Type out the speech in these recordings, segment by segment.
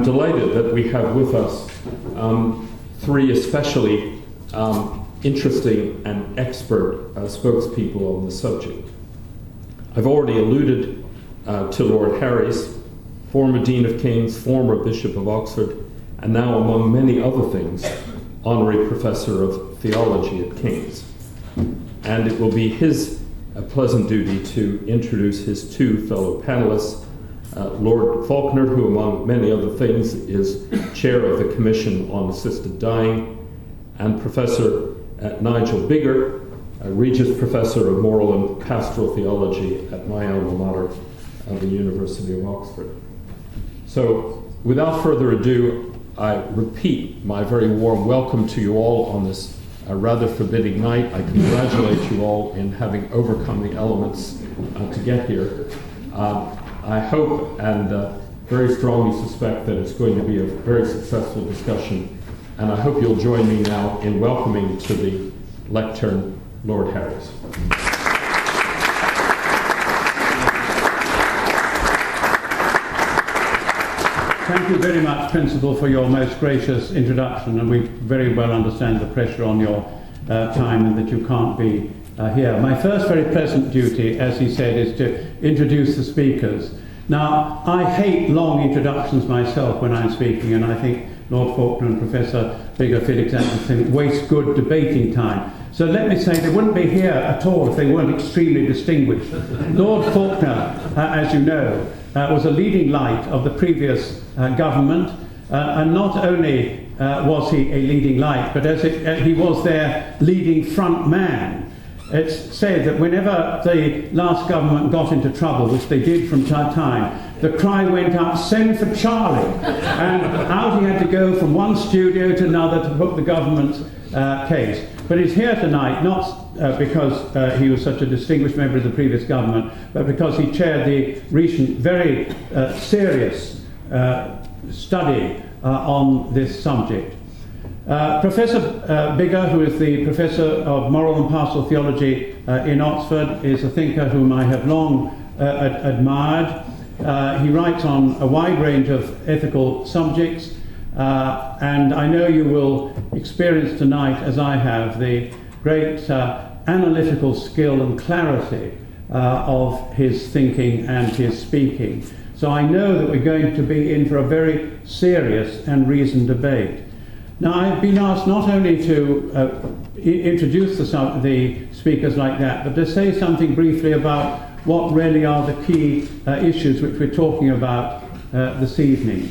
delighted that we have with us three especially interesting and expert spokespeople on the subject. I've already alluded to Lord Harries, former Dean of King's, former Bishop of Oxford, and now, among many other things, Honorary Professor of Theology at King's. And it will be his pleasant duty to introduce his two fellow panelists, Lord Falconer, who among many other things is Chair of the Commission on Assisted Dying, and Professor Nigel Biggar, Regius Professor of Moral and Pastoral Theology at my alma mater of the University of Oxford. So, without further ado, I repeat my very warm welcome to you all on this rather forbidding night. I congratulate you all in having overcome the elements to get here. I hope and very strongly suspect that it's going to be a very successful discussion, and I hope you'll join me now in welcoming to the lectern Lord Harries. Thank you very much, Principal, for your most gracious introduction, and we very well understand the pressure on your time and that you can't be here. My first very pleasant duty, as he said, is to introduce the speakers. Now, I hate long introductions myself when I'm speaking, and I think Lord Falconer and Professor Biggar feel exactly the same. It wastes good debating time. So let me say they wouldn't be here at all if they weren't extremely distinguished. Lord Falconer, as you know, was a leading light of the previous government, and not only was he a leading light, but he was their leading front man. It's said that whenever the last government got into trouble, which they did from time to time, the cry went up, "Send for Charlie!" And out he had to go from one studio to another to put the government's case. But he's here tonight not because he was such a distinguished member of the previous government, but because he chaired the recent very serious study on this subject. Professor Biggar, who is the Professor of Moral and Pastoral Theology in Oxford, is a thinker whom I have long admired. He writes on a wide range of ethical subjects, and I know you will experience tonight, as I have, the great analytical skill and clarity of his thinking and his speaking. So I know that we're going to be in for a very serious and reasoned debate. Now, I've been asked not only to introduce the speakers like that, but to say something briefly about what really are the key issues which we're talking about this evening.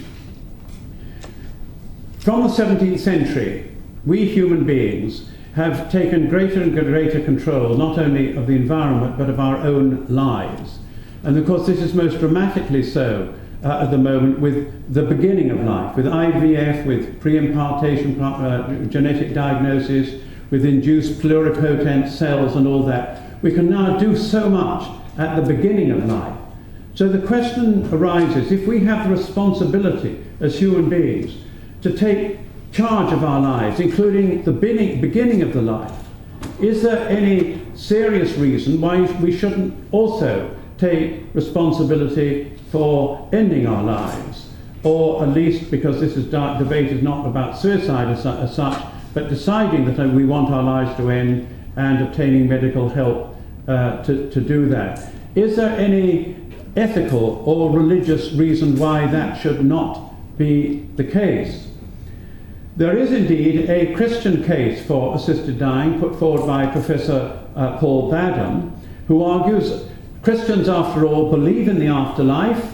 From the 17th century, we human beings have taken greater and greater control not only of the environment but of our own lives. And of course this is most dramatically so at the moment with the beginning of life, with IVF, with pre-impartation genetic diagnosis, with induced pluripotent cells and all that. We can now do so much at the beginning of life. So the question arises, if we have the responsibility as human beings to take charge of our lives, including the beginning of the life, is there any serious reason why we shouldn't also take responsibility for ending our lives? Or at least, because this debate is not about suicide as such, but deciding that we want our lives to end and obtaining medical help to do that. Is there any ethical or religious reason why that should not be the case? There is indeed a Christian case for assisted dying put forward by Professor Paul Biggar, who argues Christians, after all, believe in the afterlife,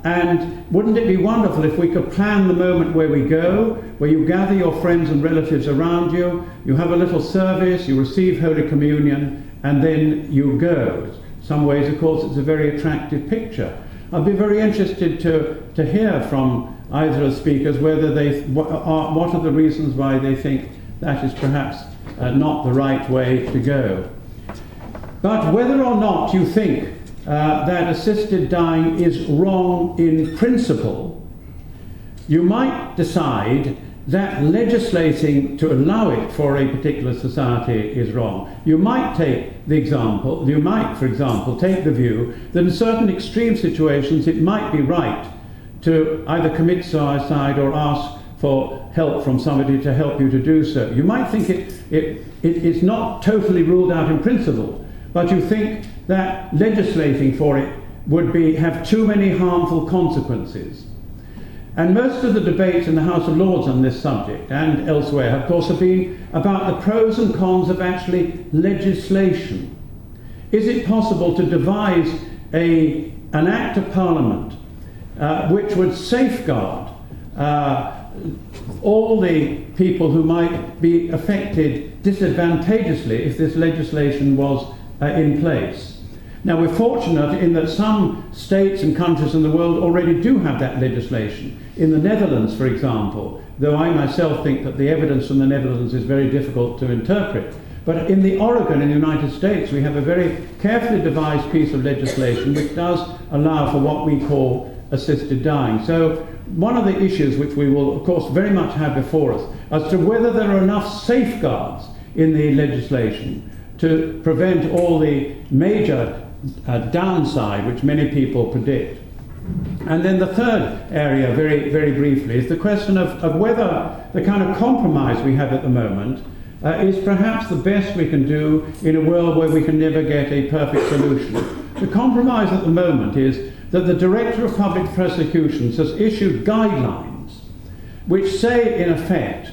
and wouldn't it be wonderful if we could plan the moment where we go, where you gather your friends and relatives around you, you have a little service, you receive Holy Communion, and then you go. In some ways, of course, it's a very attractive picture. I'd be very interested to hear from either of the speakers whether what are the reasons why they think that is perhaps not the right way to go. But whether or not you think that assisted dying is wrong in principle, you might decide that legislating to allow it for a particular society is wrong. You might take the example, for example, take the view that in certain extreme situations it might be right to either commit suicide or ask for help from somebody to help you to do so. You might think it's not totally ruled out in principle, but you think that legislating for it would have too many harmful consequences. And most of the debates in the House of Lords on this subject and elsewhere, of course, have been about the pros and cons of actually legislation. Is it possible to devise an Act of Parliament which would safeguard all the people who might be affected disadvantageously if this legislation was in place? Now, we're fortunate in that some states and countries in the world already do have that legislation. In the Netherlands, for example, though I myself think that the evidence from the Netherlands is very difficult to interpret, but in the Oregon in the United States, we have a very carefully devised piece of legislation which does allow for what we call assisted dying. So one of the issues which we will, of course, very much have before us as to whether there are enough safeguards in the legislation to prevent all the major downside which many people predict. And then the third area, very, very briefly, is the question of whether the kind of compromise we have at the moment is perhaps the best we can do in a world where we can never get a perfect solution. The compromise at the moment is that the Director of Public Prosecutions has issued guidelines which say, in effect,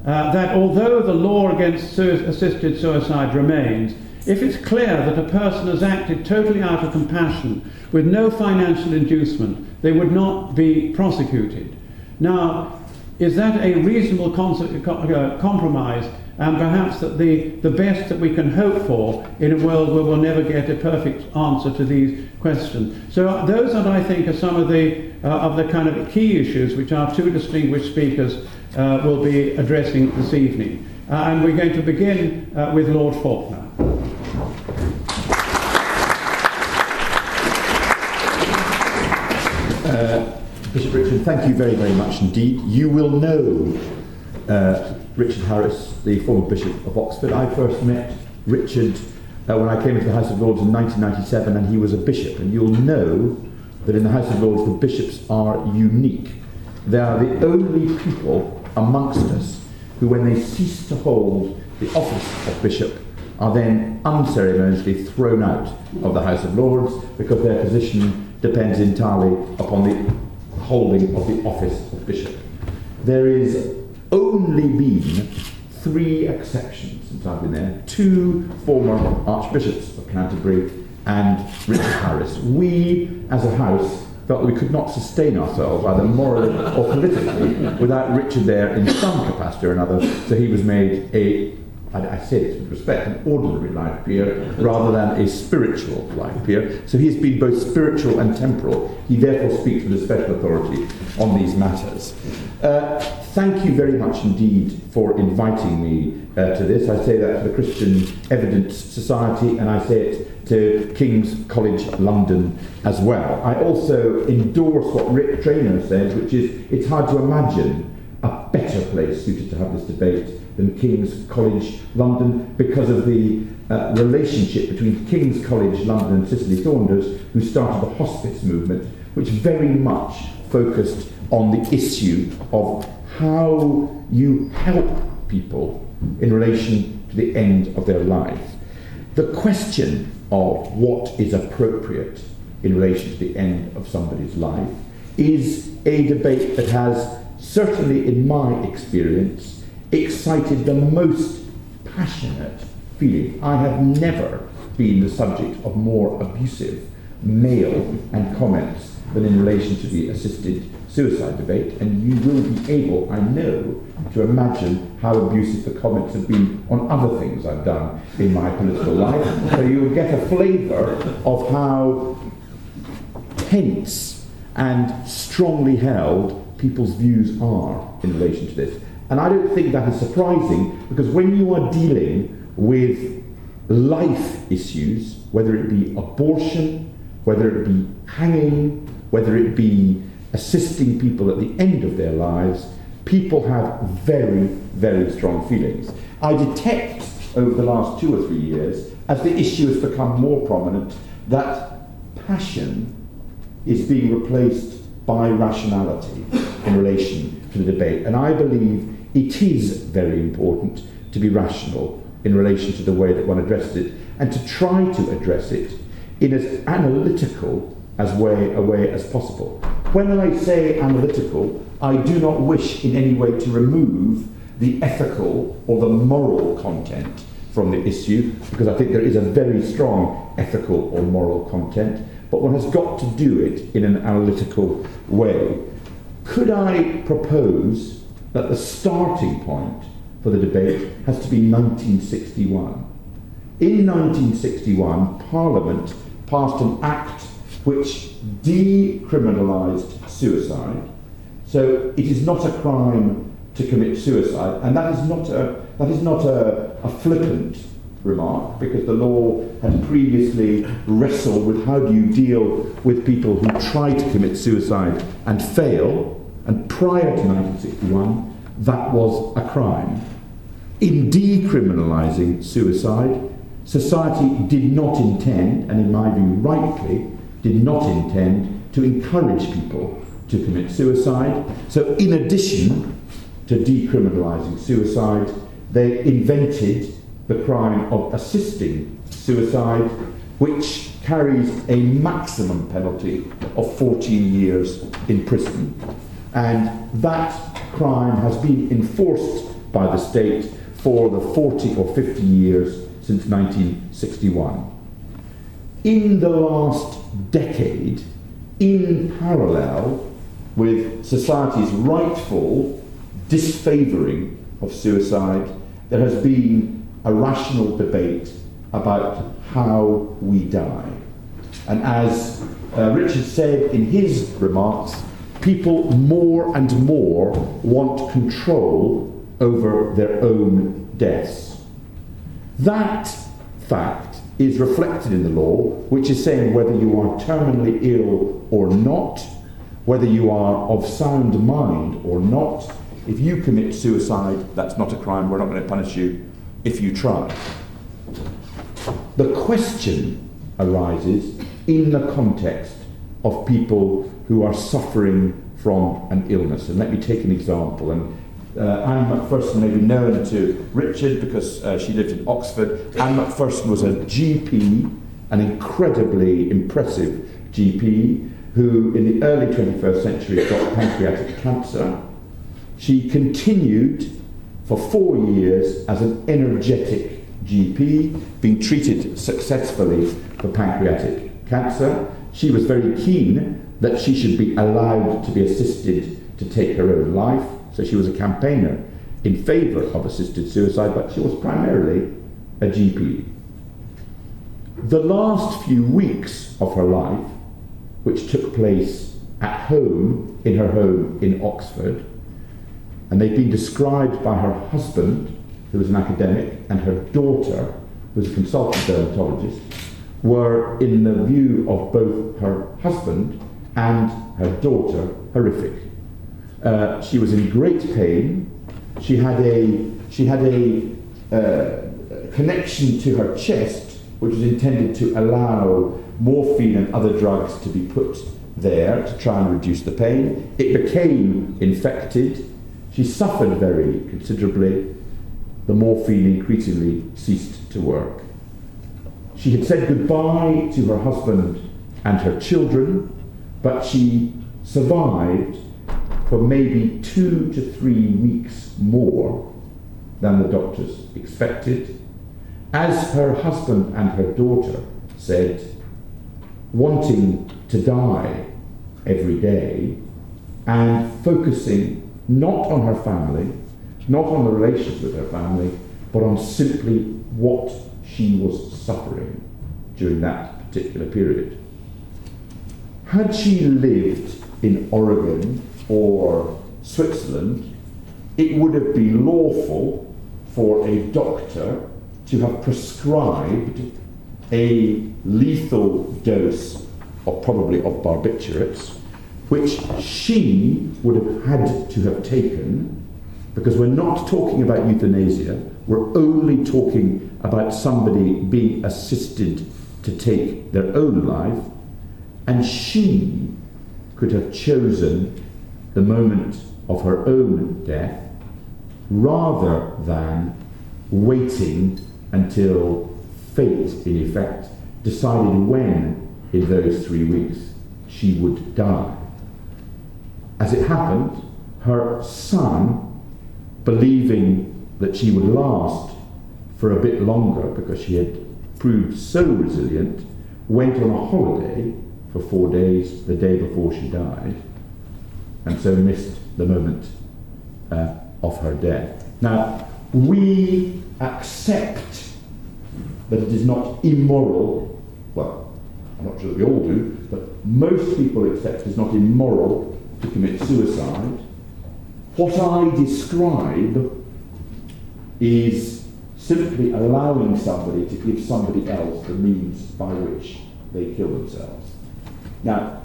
that although the law against assisted suicide remains, if it's clear that a person has acted totally out of compassion with no financial inducement, they would not be prosecuted. Now, is that a reasonable compromise, and perhaps that the best that we can hope for in a world where we'll never get a perfect answer to these questions? So those, I think, are some of the kind of key issues which our two distinguished speakers will be addressing this evening. And we're going to begin with Lord Falconer. Bishop Richard, thank you very, very much indeed. You will know Richard Harries, the former Bishop of Oxford. I first met Richard when I came into the House of Lords in 1997, and he was a bishop. And you'll know that in the House of Lords the bishops are unique. They are the only people amongst us who, when they cease to hold the office of bishop, are then unceremoniously thrown out of the House of Lords because their position depends entirely upon the holding of the office of bishop. There is only been 3 exceptions since I've been there: 2 former archbishops of Canterbury and Richard Harries. We, as a house, felt that we could not sustain ourselves, either morally or politically, without Richard there in some capacity or another, so he was made I say this with respect, an ordinary life peer rather than a spiritual life peer. So he has been both spiritual and temporal. He therefore speaks with a special authority on these matters. Thank you very much indeed for inviting me to this. I say that to the Christian Evidence Society, and I say it to King's College London as well. I also endorse what Rick Traynor says, which is it's hard to imagine a better place suited to have this debate than King's College London, because of the relationship between King's College London and Cicely Saunders, who started the hospice movement, which very much focused on the issue of how you help people in relation to the end of their life. The question of what is appropriate in relation to the end of somebody's life is a debate that has, certainly in my experience, excited the most passionate feeling. I have never been the subject of more abusive mail and comments than in relation to the assisted suicide debate, and you will be able, I know, to imagine how abusive the comments have been on other things I've done in my political life, so you will get a flavour of how tense and strongly held people's views are in relation to this. And I don't think that is surprising, because when you are dealing with life issues, whether it be abortion, whether it be hanging, whether it be assisting people at the end of their lives, people have very, very strong feelings. I detect over the last 2 or 3 years, as the issue has become more prominent, that passion is being replaced by rationality in relation to the debate. And I believe it is very important to be rational in relation to the way that one addresses it, and to try to address it in as analytical a way as possible. When I say analytical, I do not wish in any way to remove the ethical or the moral content from the issue, because I think there is a very strong ethical or moral content, but one has got to do it in an analytical way. Could I propose that the starting point for the debate has to be 1961? In 1961, Parliament passed an act which decriminalised suicide. So it is not a crime to commit suicide, and that is not a flippant remark, because the law had previously wrestled with how do you deal with people who try to commit suicide and fail, and prior to 1961 that was a crime. In decriminalising suicide, society did not intend, and in my view rightly, did not intend to encourage people to commit suicide. So in addition to decriminalising suicide, they invented the crime of assisting suicide, which carries a maximum penalty of 14 years in prison. And that crime has been enforced by the state for the 40 or 50 years since 1961. In the last decade, in parallel with society's rightful disfavouring of suicide, there has been a rational debate about how we die. And as Richard said in his remarks, people more and more want control over their own deaths. That fact is reflected in the law, which is saying whether you are terminally ill or not, whether you are of sound mind or not, if you commit suicide, that's not a crime, we're not going to punish you if you try. The question arises in the context of people who are suffering from an illness. And let me take an example. And Anne Macpherson may be known to Richard because she lived in Oxford. Anne Macpherson was a GP, an incredibly impressive GP, who in the early 21st century got pancreatic cancer. She continued for 4 years as an energetic GP, being treated successfully for pancreatic cancer. She was very keen that she should be allowed to be assisted to take her own life. So she was a campaigner in favour of assisted suicide, but she was primarily a GP. The last few weeks of her life, which took place at home, in her home in Oxford, and they've been described by her husband, who was an academic, and her daughter, who was a consultant dermatologist, were, in the view of both her husband and her daughter, horrific. She was in great pain. She had a connection to her chest, which was intended to allow morphine and other drugs to be put there to try and reduce the pain. It became infected. She suffered very considerably. The morphine increasingly ceased to work. She had said goodbye to her husband and her children, but she survived for maybe 2 to 3 weeks more than the doctors expected. As her husband and her daughter said, wanting to die every day and focusing not on her family, not on the relations with her family, but on simply what she was suffering during that particular period. Had she lived in Oregon or Switzerland, it would have been lawful for a doctor to have prescribed a lethal dose of probably of barbiturates, which she would have had to have taken, because we're not talking about euthanasia, we're only talking about somebody being assisted to take their own life, and she could have chosen the moment of her own death rather than waiting until fate, in effect, decided when in those 3 weeks she would die. As it happened, her son, believing that she would last for a bit longer because she had proved so resilient, went on a holiday for 4 days the day before she died, and so missed the moment of her death. Now, we accept that it is not immoral, well, I'm not sure that we all do, but most people accept it is not immoral to commit suicide. What I describe is simply allowing somebody to give somebody else the means by which they kill themselves. Now,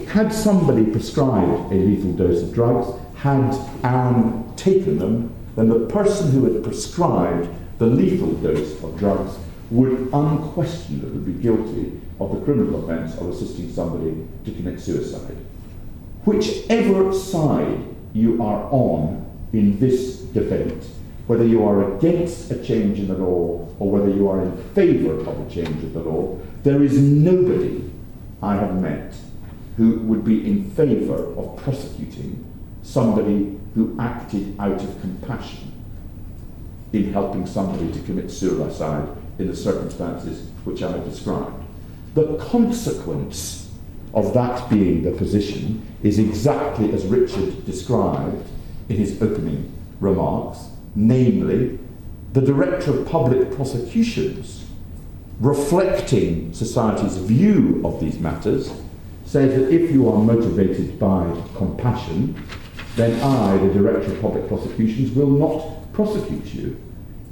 had somebody prescribed a lethal dose of drugs, had Anne taken them, then the person who had prescribed the lethal dose of drugs would unquestionably be guilty of the criminal offence of assisting somebody to commit suicide. Whichever side you are on in this debate, whether you are against a change in the law or whether you are in favour of a change of the law, there is nobody I have met who would be in favour of prosecuting somebody who acted out of compassion in helping somebody to commit suicide in the circumstances which I have described. The consequence of that being the position is exactly as Richard described in his opening remarks, namely, the Director of Public Prosecutions, reflecting society's view of these matters, says that if you are motivated by compassion, then I, the Director of Public Prosecutions, will not prosecute you,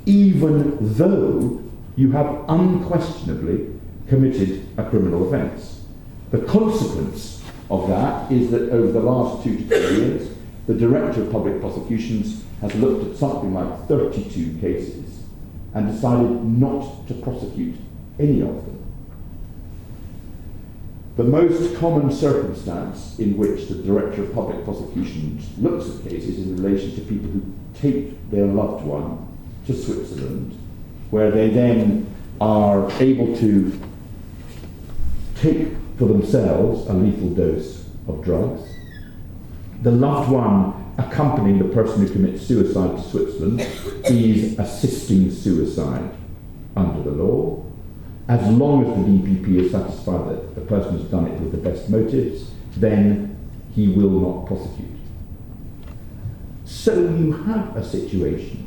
even though you have unquestionably committed a criminal offence. The consequence of that is that over the last 2 to 3 years, the Director of Public Prosecutions has looked at something like 32 cases and decided not to prosecute any of them. The most common circumstance in which the Director of Public Prosecutions looks at cases in relation to people who take their loved one to Switzerland, where they then are able to take for themselves a lethal dose of drugs. The loved one accompanying the person who commits suicide to Switzerland is assisting suicide under the law. As long as the DPP is satisfied that the person has done it with the best motives, then he will not prosecute. So you have a situation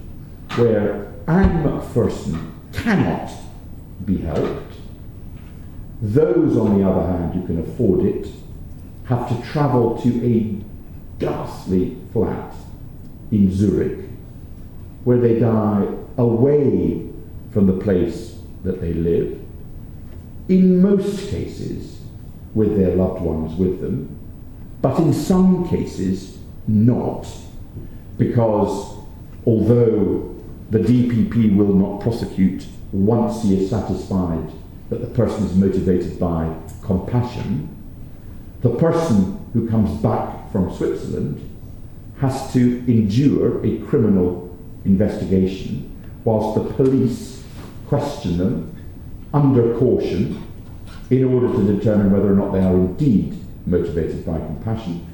where Anne Macpherson cannot be helped. Those, on the other hand, who can afford it, have to travel to a ghastly flat in Zurich, where they die away from the place that they live, in most cases with their loved ones with them, but in some cases not, because although the DPP will not prosecute once he is satisfied that the person is motivated by compassion, the person who comes back from Switzerland has to endure a criminal investigation whilst the police question them under caution in order to determine whether or not they are indeed motivated by compassion.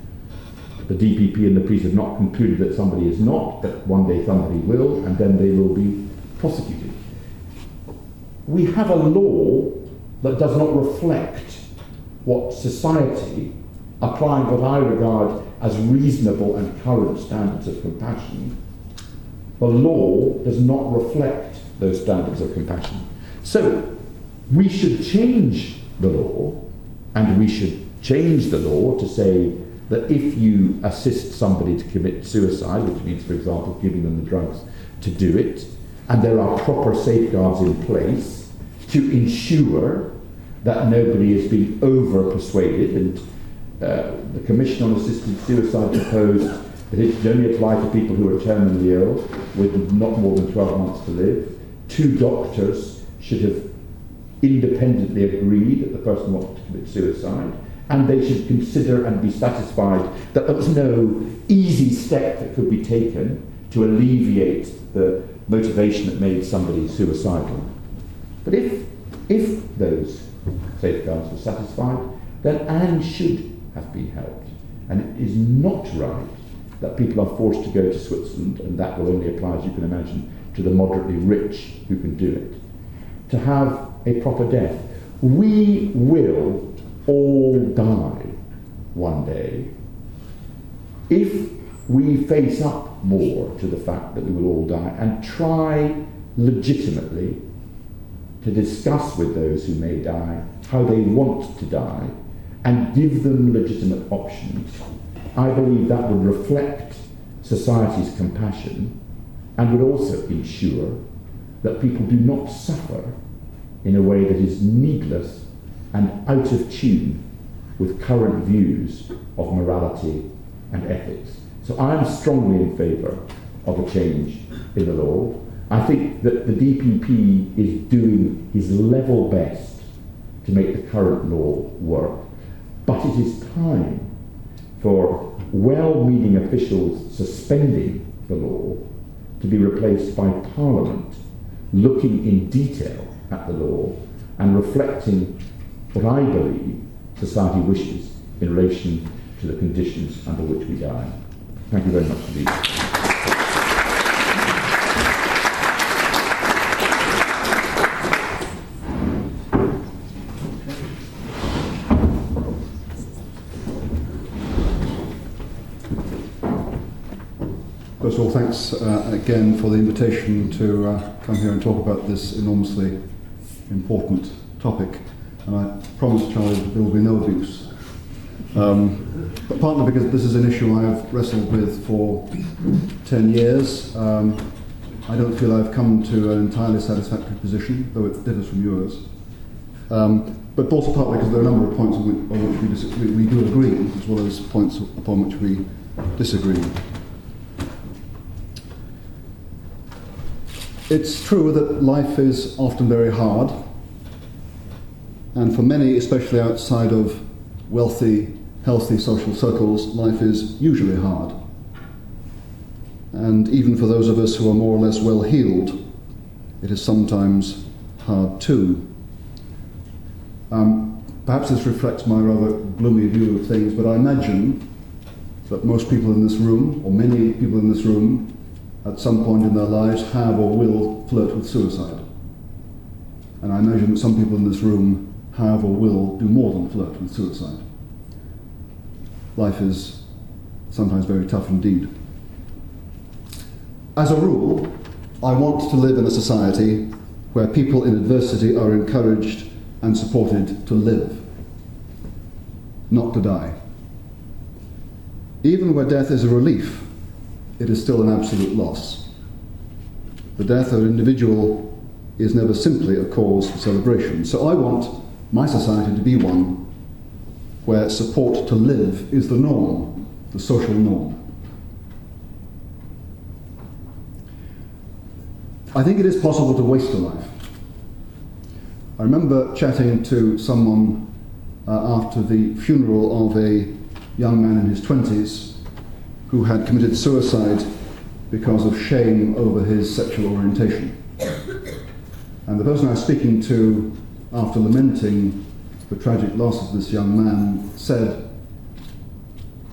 The DPP and the police have not concluded that somebody is not, but one day somebody will, and then they will be prosecuted. We have a law that does not reflect what society, applying what I regard as reasonable and current standards of compassion, the law does not reflect those standards of compassion. So we should change the law, and we should change the law to say that if you assist somebody to commit suicide, which means, for example, giving them the drugs to do it, and there are proper safeguards in place to ensure that nobody is being over-persuaded, and the Commission on Assisted Suicide proposed that it should only apply to people who are terminally ill with not more than 12 months to live. 2 doctors should have independently agreed that the person wanted to commit suicide, and they should consider and be satisfied that there was no easy step that could be taken to alleviate the motivation that made somebody suicidal. But if those safeguards were satisfied, then Anne should have been helped. And it is not right that people are forced to go to Switzerland, and that will only apply, as you can imagine, to the moderately rich who can do it, to have a proper death. We will all die one day. If we face up more to the fact that we will all die and try legitimately to discuss with those who may die how they want to die and give them legitimate options, I believe that would reflect society's compassion and would also ensure that people do not suffer in a way that is needless and out of tune with current views of morality and ethics. So I am strongly in favour of a change in the law. I think that the DPP is doing his level best to make the current law work, but it is time for well-meaning officials suspending the law to be replaced by Parliament looking in detail at the law and reflecting what I believe society wishes in relation to the conditions under which we die. Thank you very much indeed. First of all, thanks again for the invitation to come here and talk about this enormously important topic. And I promise, Charlie, that there will be no abuse. But partly because this is an issue I have wrestled with for 10 years. I don't feel I've come to an entirely satisfactory position, though it differs from yours. But also partly because there are a number of points on which we do agree, as well as points upon which we disagree. It's true that life is often very hard, and for many, especially outside of wealthy, healthy social circles, life is usually hard. And even for those of us who are more or less well-heeled, it is sometimes hard too. Perhaps this reflects my rather gloomy view of things, but I imagine that most people in this room, or many people in this room, at some point in their lives have or will flirt with suicide. And I imagine that some people in this room have or will do more than flirt with suicide. Life is sometimes very tough indeed. As a rule, I want to live in a society where people in adversity are encouraged and supported to live, not to die. Even where death is a relief, it is still an absolute loss. The death of an individual is never simply a cause for celebration. So I want my society to be one where support to live is the norm, the social norm. I think it is possible to waste a life. I remember chatting to someone after the funeral of a young man in his 20s who had committed suicide because of shame over his sexual orientation. And the person I was speaking to, after lamenting the tragic loss of this young man, said,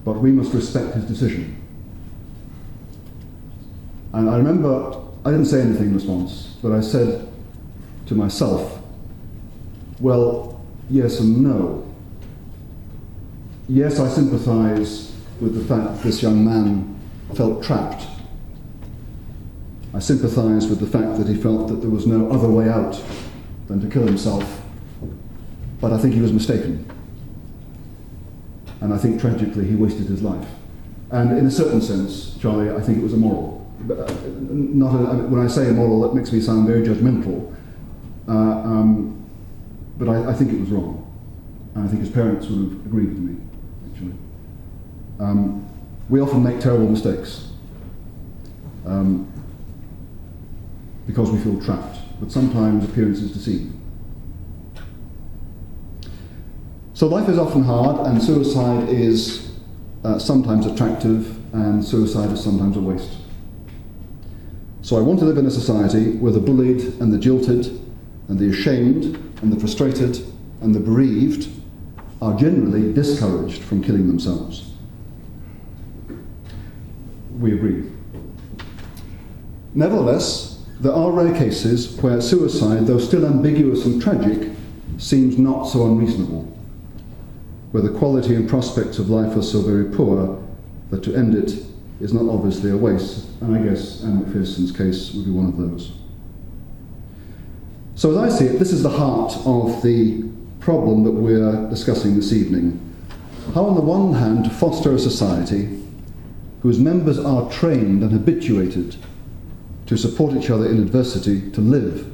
"But we must respect his decision." And I remember, I didn't say anything in response, but I said to myself, well, yes and no. Yes, I sympathise with the fact that this young man felt trapped. I sympathise with the fact that he felt that there was no other way out than to kill himself, but I think he was mistaken. And I think tragically he wasted his life. And in a certain sense, Charlie, I think it was immoral. When I say immoral, that makes me sound very judgmental, but I think it was wrong. And I think his parents would have agreed with me, actually. We often make terrible mistakes because we feel trapped, but sometimes appearances deceive. So life is often hard, and suicide is sometimes attractive, and suicide is sometimes a waste. So I want to live in a society where the bullied and the jilted and the ashamed and the frustrated and the bereaved are generally discouraged from killing themselves. We agree. Nevertheless, there are rare cases where suicide, though still ambiguous and tragic, seems not so unreasonable, where the quality and prospects of life are so very poor that to end it is not obviously a waste, and I guess Anne McPherson's case would be one of those. So as I see it, this is the heart of the problem that we're discussing this evening. How on the one hand to foster a society whose members are trained and habituated to support each other in adversity, to live,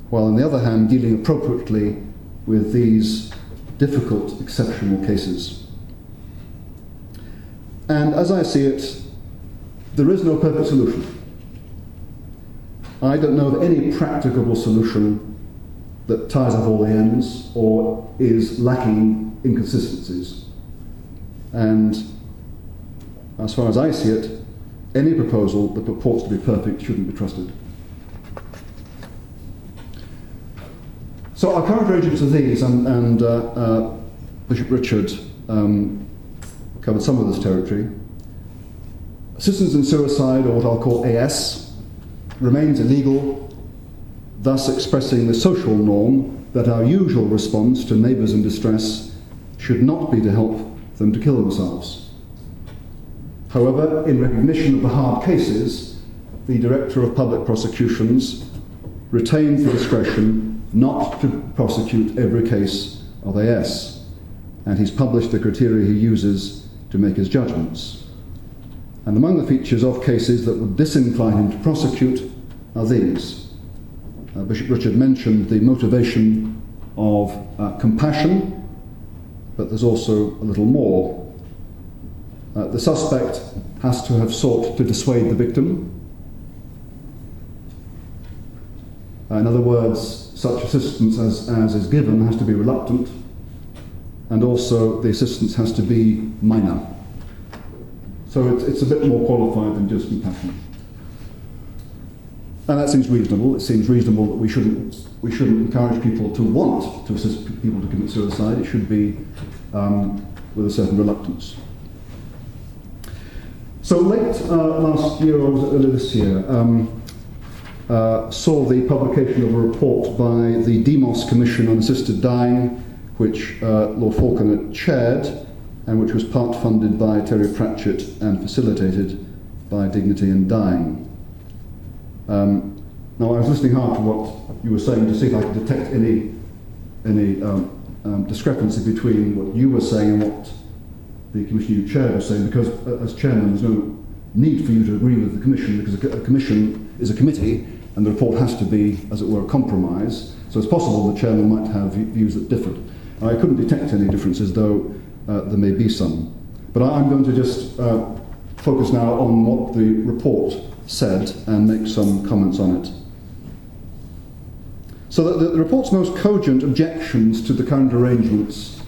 while on the other hand dealing appropriately with these difficult, exceptional cases. And as I see it, there is no perfect solution. I don't know of any practicable solution that ties up all the ends or is lacking inconsistencies. And as far as I see it, any proposal that purports to be perfect shouldn't be trusted. So our current arrangements are these, and Bishop Richard covered some of this territory. Assistance in suicide, or what I'll call AS, remains illegal, thus expressing the social norm that our usual response to neighbours in distress should not be to help them to kill themselves. However, in recognition of the hard cases, the Director of Public Prosecutions retains the discretion not to prosecute every case of AS, and he's published the criteria he uses to make his judgments. And among the features of cases that would disincline him to prosecute are these. Bishop Richard mentioned the motivation of compassion, but there's also a little more. The suspect has to have sought to dissuade the victim. In other words, such assistance as is given has to be reluctant, and also the assistance has to be minor. So it's a bit more qualified than just compassion. And that seems reasonable. It seems reasonable that we shouldn't encourage people to want to assist people to commit suicide. It should be with a certain reluctance. So late last year, or was it earlier this year, saw the publication of a report by the Demos Commission on Assisted Dying, which Lord Falconer chaired, and which was part funded by Terry Pratchett and facilitated by Dignity in Dying. Now, I was listening hard to what you were saying to see if I could detect any discrepancy between what you were saying and what the commission you chaired was saying, because as chairman there's no need for you to agree with the commission, because a commission is a committee and the report has to be, as it were, a compromise. So it's possible the chairman might have views that differed. I couldn't detect any differences, though there may be some. But I'm going to just focus now on what the report said and make some comments on it. So the report's most cogent objections to the current arrangements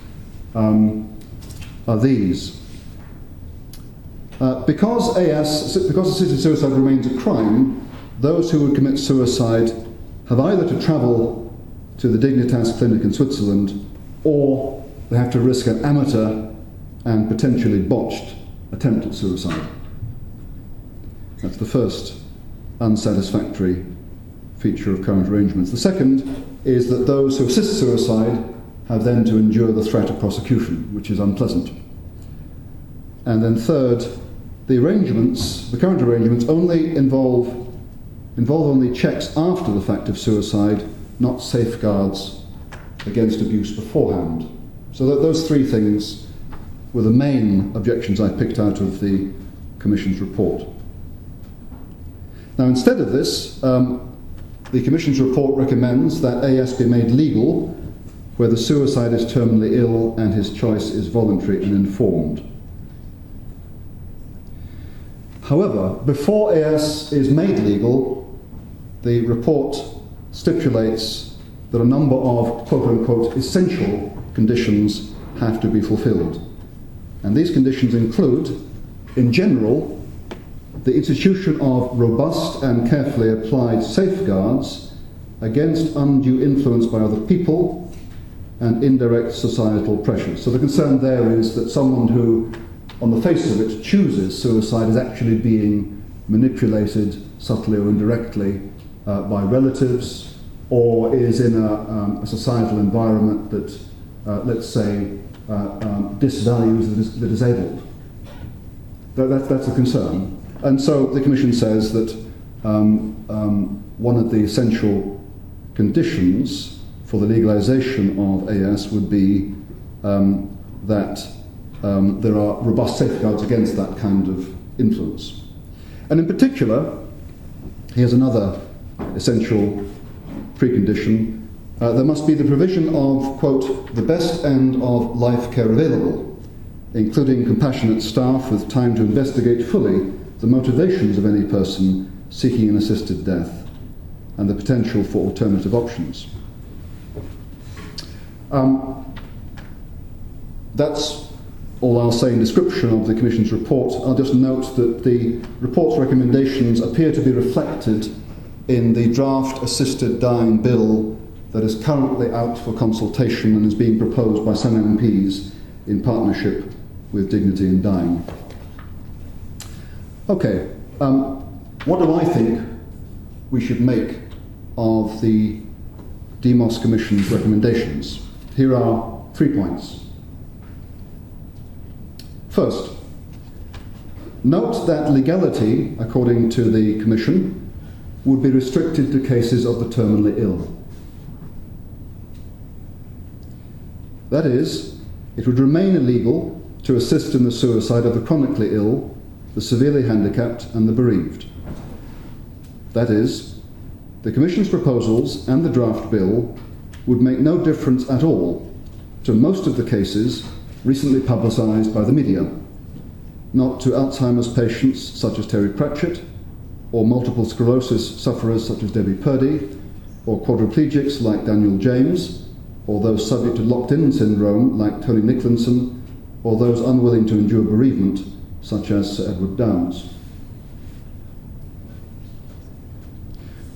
are these. Because assisted suicide remains a crime, those who would commit suicide have either to travel to the Dignitas clinic in Switzerland, or they have to risk an amateur and potentially botched attempt at suicide. That's the first unsatisfactory feature of current arrangements. The second is that those who assist suicide have then to endure the threat of prosecution, which is unpleasant. And then third, the current arrangements only involve only checks after the fact of suicide, not safeguards against abuse beforehand. So those three things were the main objections I picked out of the Commission's report. Now, instead of this, the Commission's report recommends that AS be made legal where the suicide is terminally ill and his choice is voluntary and informed. However, before AS is made legal, the report stipulates that a number of quote-unquote essential conditions have to be fulfilled. And these conditions include, in general, the institution of robust and carefully applied safeguards against undue influence by other people and indirect societal pressures. So the concern there is that someone who, on the face of it, chooses suicide is actually being manipulated subtly or indirectly by relatives, or is in a societal environment that, let's say, disvalues the disabled. That's a concern. And so the Commission says that one of the essential conditions for the legalisation of AS would be that there are robust safeguards against that kind of influence. And in particular, here's another essential precondition. There must be the provision of, quote, the best end of life care available, including compassionate staff with time to investigate fully the motivations of any person seeking an assisted death and the potential for alternative options. That's all I'll say in description of the Commission's report. I'll just note that the report's recommendations appear to be reflected in the draft assisted dying bill that is currently out for consultation and is being proposed by some MPs in partnership with Dignity in Dying. Okay, what do I think we should make of the Demos Commission's recommendations? Here are 3 points. First, note that legality, according to the Commission, would be restricted to cases of the terminally ill. That is, it would remain illegal to assist in the suicide of the chronically ill, the severely handicapped, and the bereaved. That is, the Commission's proposals and the draft bill would make no difference at all to most of the cases recently publicised by the media, not to Alzheimer's patients such as Terry Pratchett, or multiple sclerosis sufferers such as Debbie Purdy, or quadriplegics like Daniel James, or those subject to locked-in syndrome like Tony Nicklinson, or those unwilling to endure bereavement such as Sir Edward Downes.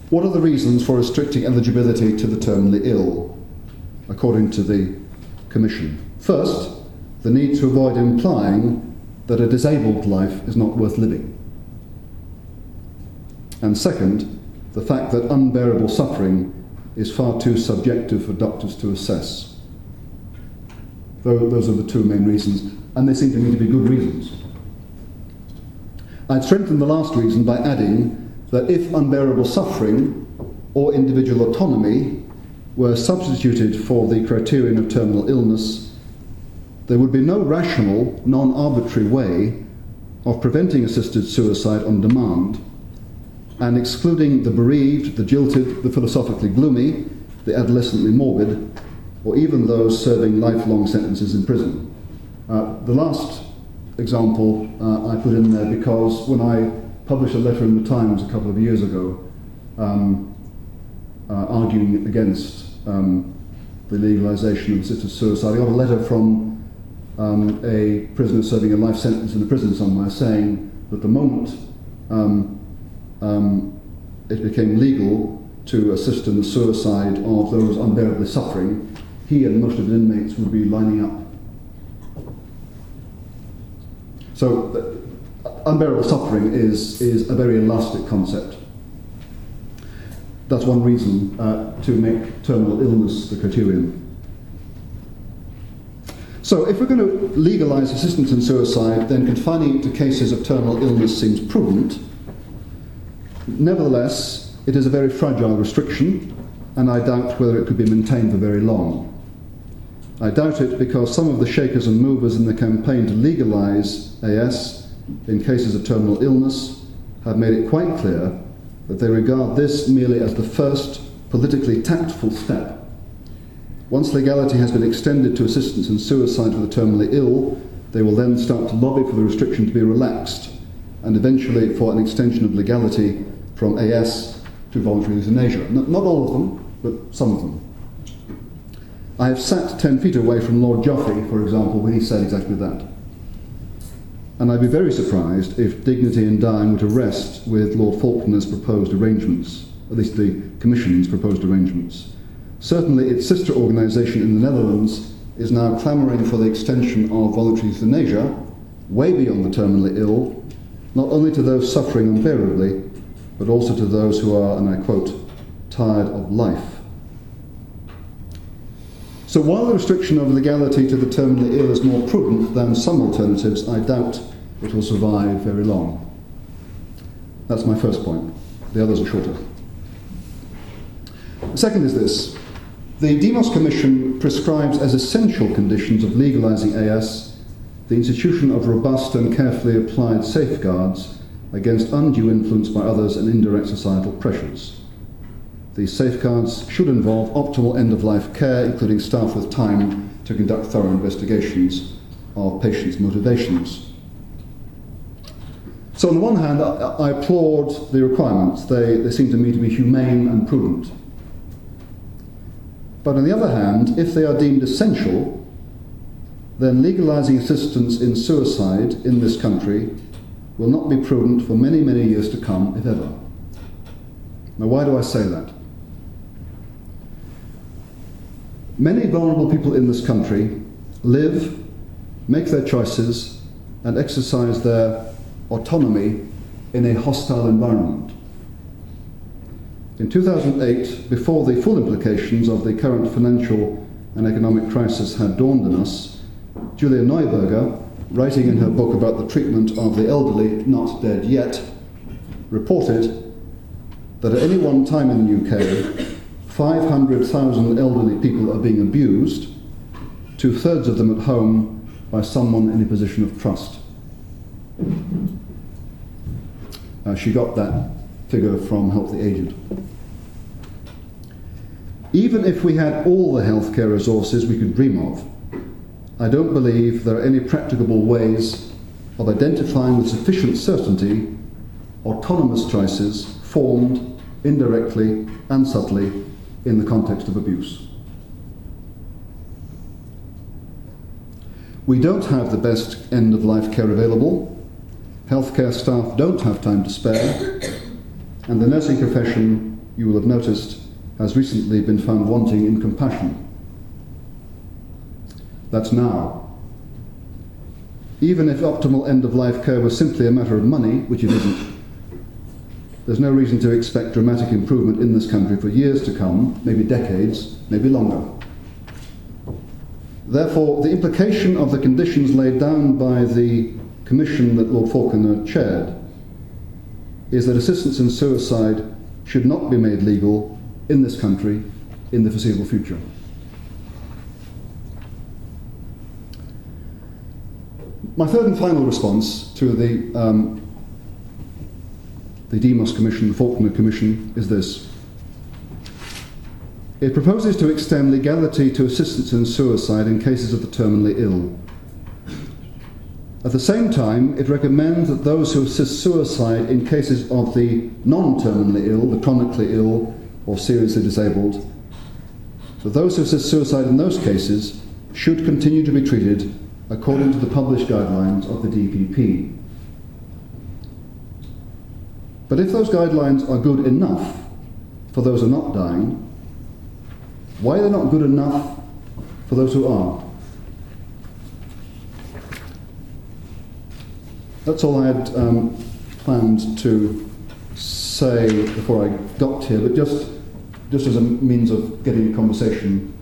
What are the reasons for restricting eligibility to the terminally ill, according to the Commission? First, the need to avoid implying that a disabled life is not worth living. And second, the fact that unbearable suffering is far too subjective for doctors to assess. Those are the two main reasons, and they seem to me to be good reasons. I'd strengthen the last reason by adding that if unbearable suffering or individual autonomy were substituted for the criterion of terminal illness, there would be no rational, non-arbitrary way of preventing assisted suicide on demand and excluding the bereaved, the jilted, the philosophically gloomy, the adolescently morbid, or even those serving lifelong sentences in prison. The last example I put in there because when I published a letter in the Times a couple of years ago arguing against the legalisation of assisted suicide, I got a letter from a prisoner serving a life sentence in a prison somewhere saying that the moment it became legal to assist in the suicide of those unbearably suffering, he and most of the inmates would be lining up. So unbearable suffering is a very elastic concept. That's one reason to make terminal illness the criterion. So if we're going to legalise assistance in suicide, then confining it to cases of terminal illness seems prudent. Nevertheless, it is a very fragile restriction, and I doubt whether it could be maintained for very long. I doubt it because some of the shakers and movers in the campaign to legalise AS in cases of terminal illness have made it quite clear that they regard this merely as the first politically tactful step. Once legality has been extended to assistance in suicide for the terminally ill, they will then start to lobby for the restriction to be relaxed and eventually for an extension of legality from AS to voluntary euthanasia. Not all of them, but some of them. I have sat 10 feet away from Lord Joffrey, for example, when he said exactly that. And I'd be very surprised if dignity in dying were to rest with Lord Falconer's proposed arrangements, at least the Commission's proposed arrangements. Certainly its sister organisation in the Netherlands is now clamouring for the extension of voluntary euthanasia, way beyond the terminally ill, not only to those suffering unbearably, but also to those who are, and I quote, tired of life. So while the restriction of legality to the terminally ill is more prudent than some alternatives, I doubt it will survive very long. That's my first point. The others are shorter. The second is this. The Demos Commission prescribes as essential conditions of legalising AS the institution of robust and carefully applied safeguards against undue influence by others and indirect societal pressures. These safeguards should involve optimal end-of-life care, including staff with time to conduct thorough investigations of patients' motivations. So on the one hand, I applaud the requirements. They seem to me to be humane and prudent. But on the other hand, if they are deemed essential, then legalising assistance in suicide in this country will not be prudent for many, many years to come, if ever. Now, why do I say that? Many vulnerable people in this country live, make their choices, and exercise their autonomy in a hostile environment. In 2008, before the full implications of the current financial and economic crisis had dawned on us, Julia Neuberger, writing in her book about the treatment of the elderly not dead yet, reported that at any one time in the UK, 500,000 elderly people are being abused, 2/3 of them at home by someone in a position of trust. She got that figure from Help the Aged. Even if we had all the healthcare resources we could dream of, I don't believe there are any practicable ways of identifying with sufficient certainty autonomous choices formed indirectly and subtly in the context of abuse. We don't have the best end-of-life care available, healthcare staff don't have time to spare, and the nursing profession, you will have noticed, has recently been found wanting in compassion. That's now. Even if optimal end-of-life care was simply a matter of money, which it isn't, there's no reason to expect dramatic improvement in this country for years to come, maybe decades, maybe longer. Therefore, the implication of the conditions laid down by the commission that Lord Falconer chaired is that assistance in suicide should not be made legal in this country in the foreseeable future. My third and final response to the Demos Commission, the Falconer Commission, is this. It proposes to extend legality to assistance in suicide in cases of the terminally ill. At the same time, it recommends that those who assist suicide in cases of the non-terminally ill, the chronically ill or seriously disabled, that those who assist suicide in those cases should continue to be treated according to the published guidelines of the DPP. But if those guidelines are good enough for those who are not dying, why are they not good enough for those who are? That's all I had planned to say before I got here, but just as a means of getting the conversation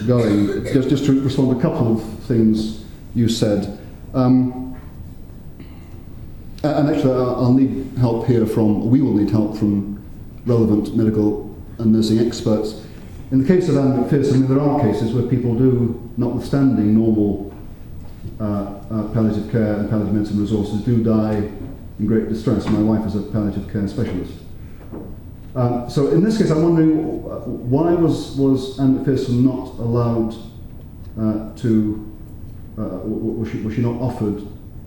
going, just to respond to a couple of things you said. And actually, I'll need help here we will need help from relevant medical and nursing experts. In the case of Anne McPherson, there are cases where people do, notwithstanding normal palliative care and palliative medicine resources, do die in great distress. My wife is a palliative care specialist. So in this case, I'm wondering why was Anne McPherson not allowed was she not offered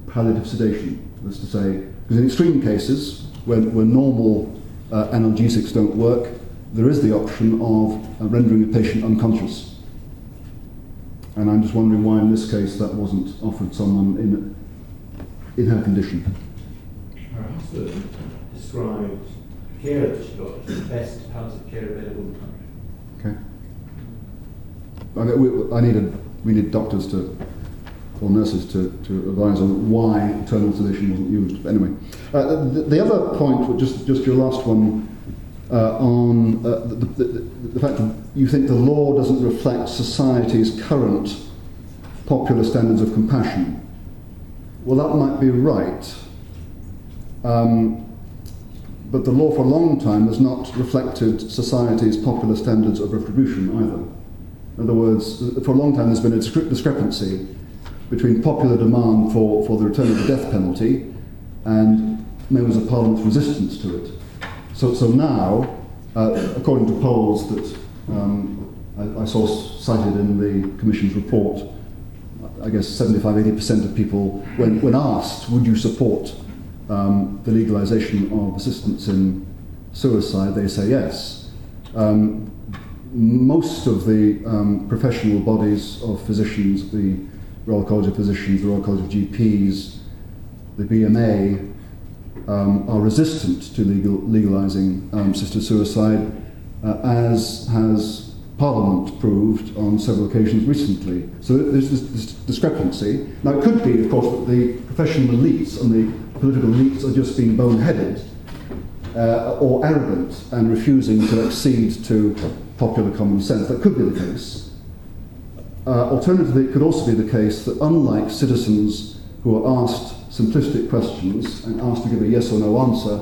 palliative sedation? That's to say, because in extreme cases, when normal analgesics don't work, there is the option of rendering a patient unconscious. And I'm just wondering why in this case that wasn't offered someone in her condition. Her husband described the care that she got as the best palliative care available in the country. Okay. We need doctors or nurses to advise on why internal sedation wasn't used. But anyway, the other point, just your last one, on the fact that you think the law doesn't reflect society's current popular standards of compassion. Well, that might be right, but the law for a long time has not reflected society's popular standards of retribution either. In other words, for a long time there's been a discrepancy between popular demand for the return of the death penalty and members of Parliament's resistance to it. So now, according to polls that I saw cited in the Commission's report, I guess 75-80% of people, when asked, would you support the legalisation of assistance in suicide, they say yes. Most of the professional bodies of physicians, the Royal College of Physicians, the Royal College of GPs, the BMA, are resistant to legalising assisted suicide, as has Parliament proved on several occasions recently. So there's this discrepancy. Now it could be, of course, that the professional elites and the political elites are just being boneheaded or arrogant and refusing to accede to popular common sense. That could be the case. Alternatively, it could also be the case that unlike citizens who are asked simplistic questions and asked to give a yes or no answer,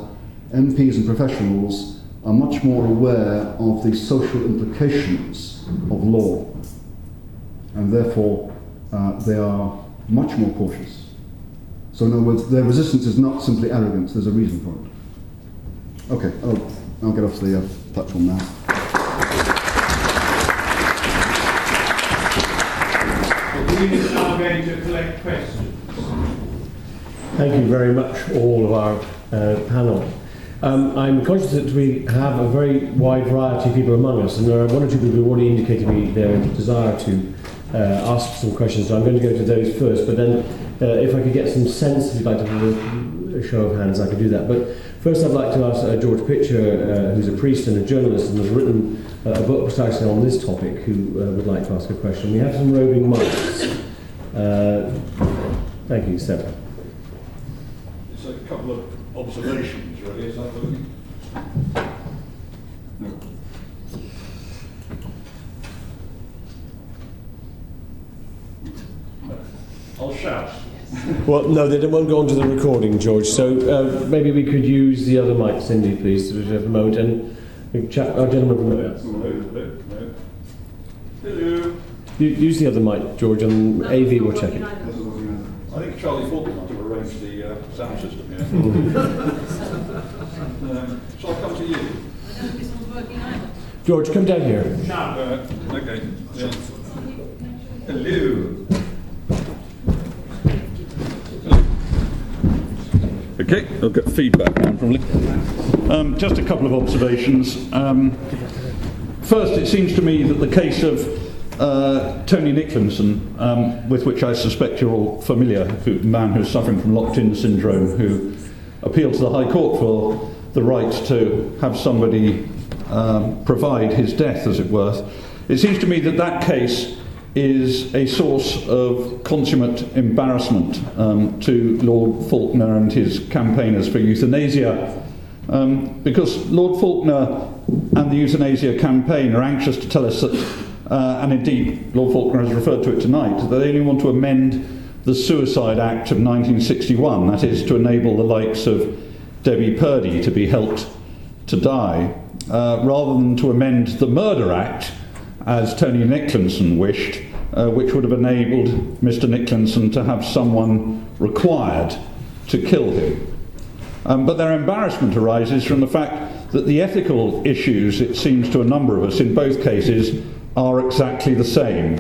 MPs and professionals are much more aware of the social implications of law, and therefore they are much more cautious. So in other words, their resistance is not simply arrogance, there's a reason for it. Okay, I'll get off the platform now. We are now going to collect questions. Thank you very much, all of our panel. I'm conscious that we have a very wide variety of people among us, and there are one or two people who already indicated me their desire to ask some questions, so I'm going to go to those first, but then if I could get some sense, if you'd like to have a show of hands, I could do that. But first I'd like to ask George Pitcher, who's a priest and a journalist and has written a book precisely on this topic, who would like to ask a question. We have some roving mics. Thank you, Sarah. It's a couple of observations, really. Is that working? No. I'll shout. Well, no, they won't go onto the recording, George, so maybe we could use the other mic, Cindy, please, for a moment, and our gentleman from there. Hello. Use the other mic, George, and AV will check it. I think Charlie Falconer might have arranged the sound system here. Shall I come to you? I don't know if this one's working either. George, come down here. Okay. Yeah. Hello. Okay, I'll get feedback now from just a couple of observations. First, it seems to me that the case of Tony Nicklinson, with which I suspect you're all familiar, a man who's suffering from locked-in syndrome, who appealed to the High Court for the right to have somebody provide his death, as it were. It seems to me that that case is a source of consummate embarrassment to Lord Falconer and his campaigners for euthanasia, because Lord Falconer and the euthanasia campaign are anxious to tell us that, and indeed Lord Falconer has referred to it tonight, that they only want to amend the Suicide Act of 1961, that is, to enable the likes of Debbie Purdy to be helped to die, rather than to amend the Murder Act, as Tony Nicklinson wished, which would have enabled Mr. Nicklinson to have someone required to kill him. But their embarrassment arises from the fact that the ethical issues, it seems to a number of us in both cases, are exactly the same.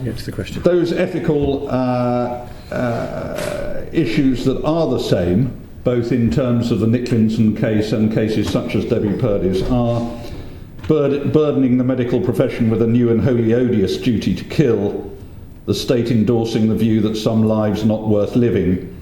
Get to the question. Those ethical issues that are the same, both in terms of the Nicklinson case and cases such as Debbie Purdy's, are burdening the medical profession with a new and wholly odious duty to kill, the state endorsing the view that some lives not worth living,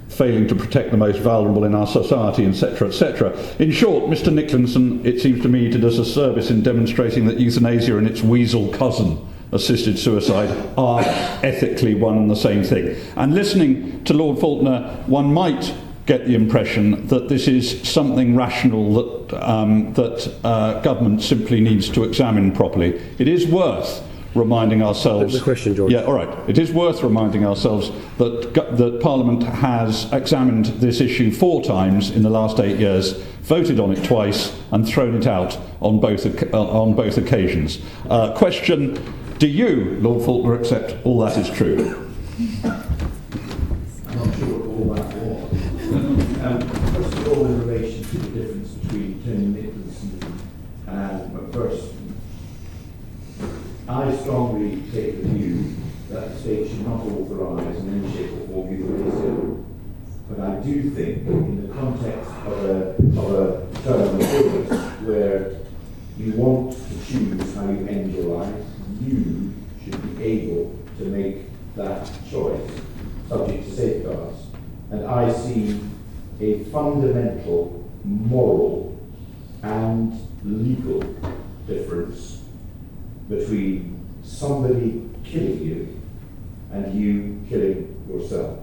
failing to protect the most vulnerable in our society, etc., etc. In short, Mr. Nicklinson, it seems to me, did us a service in demonstrating that euthanasia and its weasel cousin, assisted suicide, are ethically one and the same thing. And listening to Lord Falconer, one might get the impression that this is something rational that government simply needs to examine properly. It is worth reminding ourselves... The question, George. Yeah, all right. It is worth reminding ourselves that Parliament has examined this issue 4 times in the last 8 years, voted on it twice, and thrown it out on both occasions. Question: do you, Lord Falconer, accept all that is true? I'm not sure what all that was. First of all, in relation to the difference between Tony Nicklinson and McPherson, I strongly take the view that the state should not authorise in any shape or form euthanasia. But I do think, in the context of a term of service where you want to choose how you end your life, you should be able to make that choice, subject to safeguards. And I see a fundamental moral and legal difference between somebody killing you and you killing yourself.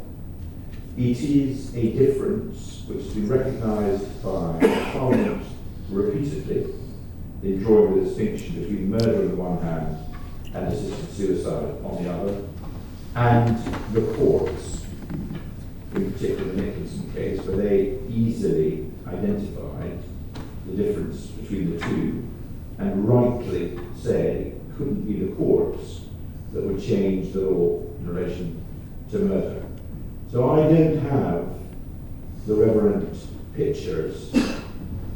It is a difference which has been recognised by Parliament repeatedly in drawing the distinction between murder on the one hand and assisted suicide on the other, and the courts, in particular the Nicklinson case, where they easily identified the difference between the two and rightly said it couldn't be the courts that would change the law in relation to murder. So I don't have the Reverend Pitcher's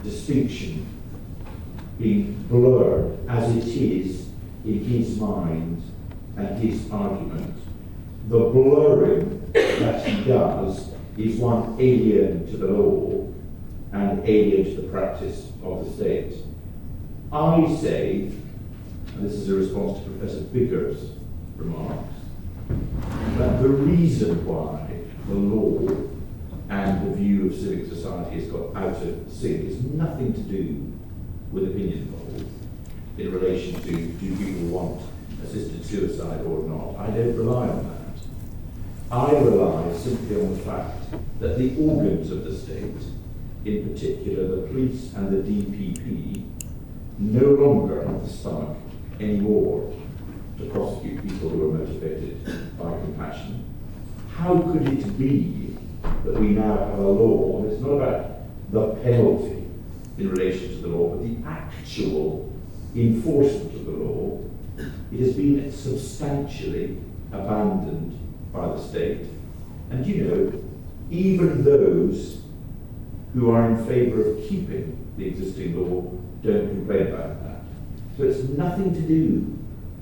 distinction being blurred as it is in his mind and his argument. The blurring that he does is one alien to the law and alien to the practice of the state. I say, and this is a response to Professor Biggar's remarks, that the reason why the law and the view of civic society has got out of sync is nothing to do with opinion polls in relation to do people want assisted suicide or not. I don't rely on that. I rely simply on the fact that the organs of the state, in particular the police and the DPP, no longer have the stomach anymore to prosecute people who are motivated by compassion. How could it be that we now have a law, and it's not about the penalty in relation to the law, but the actual enforcement of the law? It has been substantially abandoned by the state. And you know, even those who are in favour of keeping the existing law don't complain about that. So it's nothing to do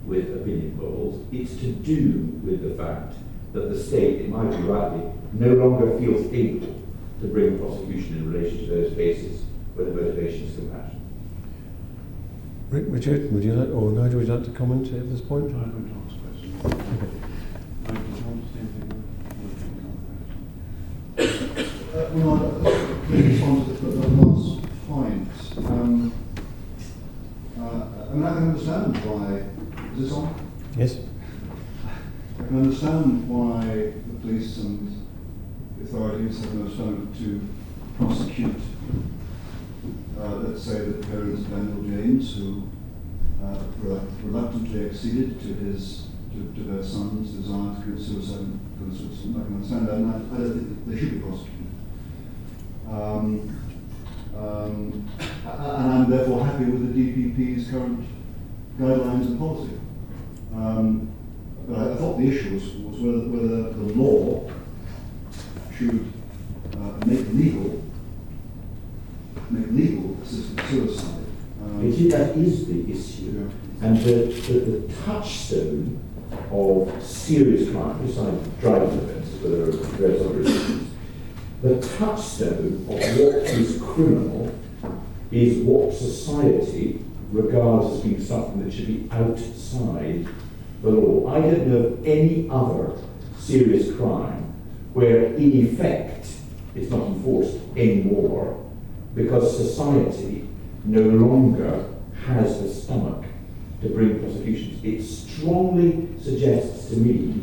with opinion polls, it's to do with the fact that the state, it might be rightly, no longer feels able to bring prosecution in relation to those cases where the motivation is compassion. Richard, would you like, or Nigel, would you like to comment at this point? I'm going to ask questions. Okay. Nigel, do you want to say anything? Well, I respond to the last point. I mean, I can understand why. Is this on? Yes. I can understand why the police and the authorities have no stomach to prosecute, let's say, the parents of Daniel James, who reluctantly acceded to their son's desire to commit suicide. I can understand that, and I don't think that they should be prosecuted. And I'm therefore happy with the DPP's current guidelines and policy. But I thought the issue was whether the law should make legal assisted suicide. That is the issue. Yeah. And the touchstone of serious crime, besides driving offences, where there are various other issues, the touchstone of what is criminal is what society regards as being something that should be outside the law. I don't know of any other serious crime where, in effect, it's not enforced anymore because society no longer has the stomach to bring prosecutions. It strongly suggests to me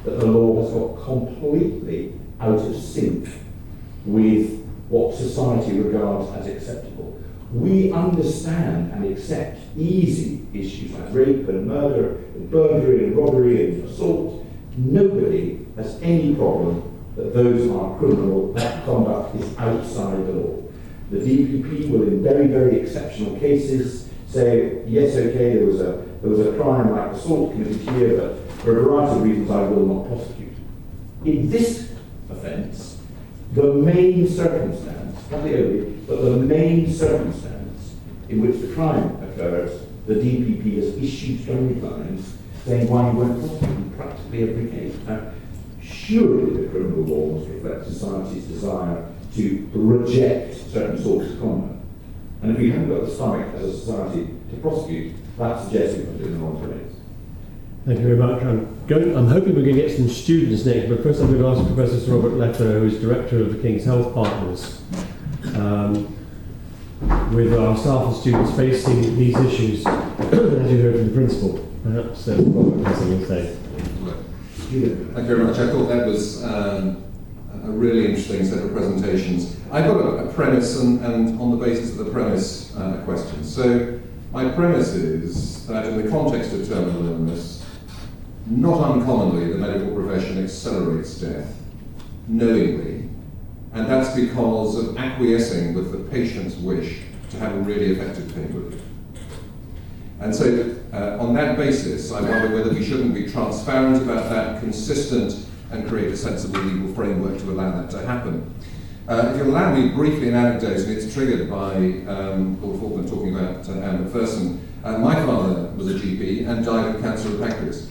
that the law has got completely out of sync with what society regards as acceptable. We understand and accept easy issues like rape and murder, and burglary and robbery and assault. Nobody has any problem that those are criminal, that conduct is outside the law. The DPP will, in very, very exceptional cases, say, yes, okay, there was a crime like assault committed here, but for a variety of reasons I will not prosecute. In this offence, the main circumstance, not the only, but the main circumstance in which the crime occurs, the DPP has issued guidelines saying why you won't prosecute in practically every case. Now, surely the criminal law must reflect society's desire to reject certain sorts of conduct. And if we haven't got the stomach as a society to prosecute, that suggests we're doing the wrong things. Thank you very much. I'm hoping we're going to get some students next, but first I'm going to ask Professor Sir Robert Letter, who is Director of the King's Health Partners, with our staff and students facing these issues, as you heard from the Principal. Perhaps Robert has something to say. Thank you very much. I thought that was a really interesting set of presentations. I've got a premise, and on the basis of the premise, a question. So my premise is that in the context of terminal illness, not uncommonly the medical profession accelerates death, knowingly, and that's because of acquiescing with the patient's wish to have a really effective pain relief. And so on that basis, I wonder whether we shouldn't be transparent about that, consistent, and create a sensible legal framework to allow that to happen. If you'll allow me briefly an anecdote, and it's triggered by Lord Falconer talking about Anne Macpherson. My father was a GP and died of cancer of the pancreas.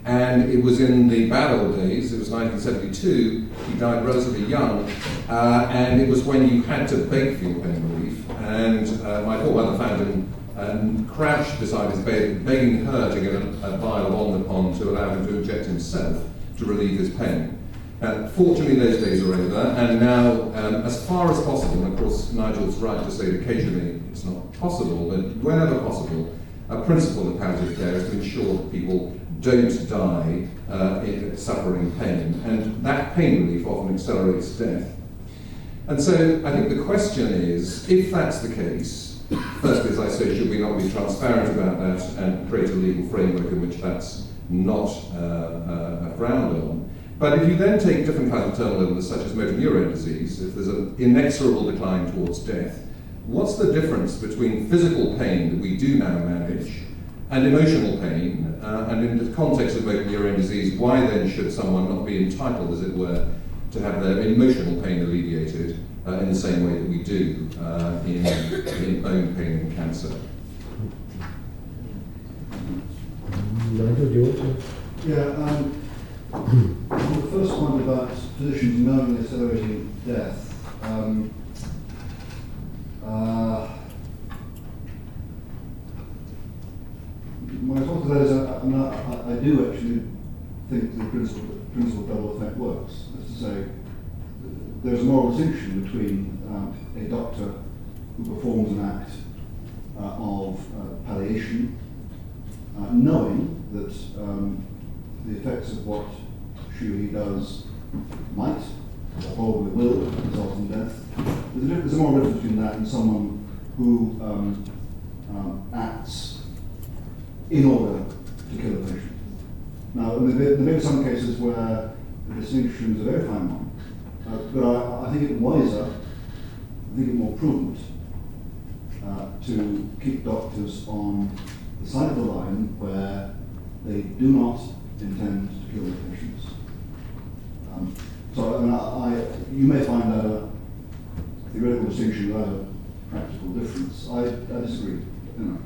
And it was in the bad old days, it was 1972, he died relatively young, and it was when you had to beg for your pain relief. And my poor mother found him crouched beside his bed, begging her to get a vial of Omnipod to allow him to inject himself to relieve his pain. Fortunately, those days are over, and now, as far as possible, and of course Nigel's right to say that occasionally it's not possible, but whenever possible, a principle of palliative care is to ensure that people don't die in suffering pain, and that pain relief often accelerates death. And so I think the question is, if that's the case, firstly, as I say, should we not be transparent about that and create a legal framework in which that's not frowned on? But if you then take different kinds of terminal illness, such as motor neurone disease, if there's an inexorable decline towards death, what's the difference between physical pain that we do now manage and emotional pain? And in the context of motor neurone disease, why then should someone not be entitled, as it were, to have their emotional pain alleviated in the same way that we do in bone pain and cancer? Nigel, do you want to? Yeah, the first point about physicians knowingly accelerating death. My response to that is I do actually think the principle of double effect works. That's to say, there's a moral distinction between a doctor who performs an act of palliation, knowing that the effects of what she or he does might, or probably will, result in death. There's a moral difference between that and someone who acts in order to kill a patient. Now, there may be some cases where the distinction is a very fine one, but I think it wiser, I think it more prudent to keep doctors on the side of the line where they do not intend to kill their patients. So you may find that a theoretical distinction without a practical difference. I disagree. You know.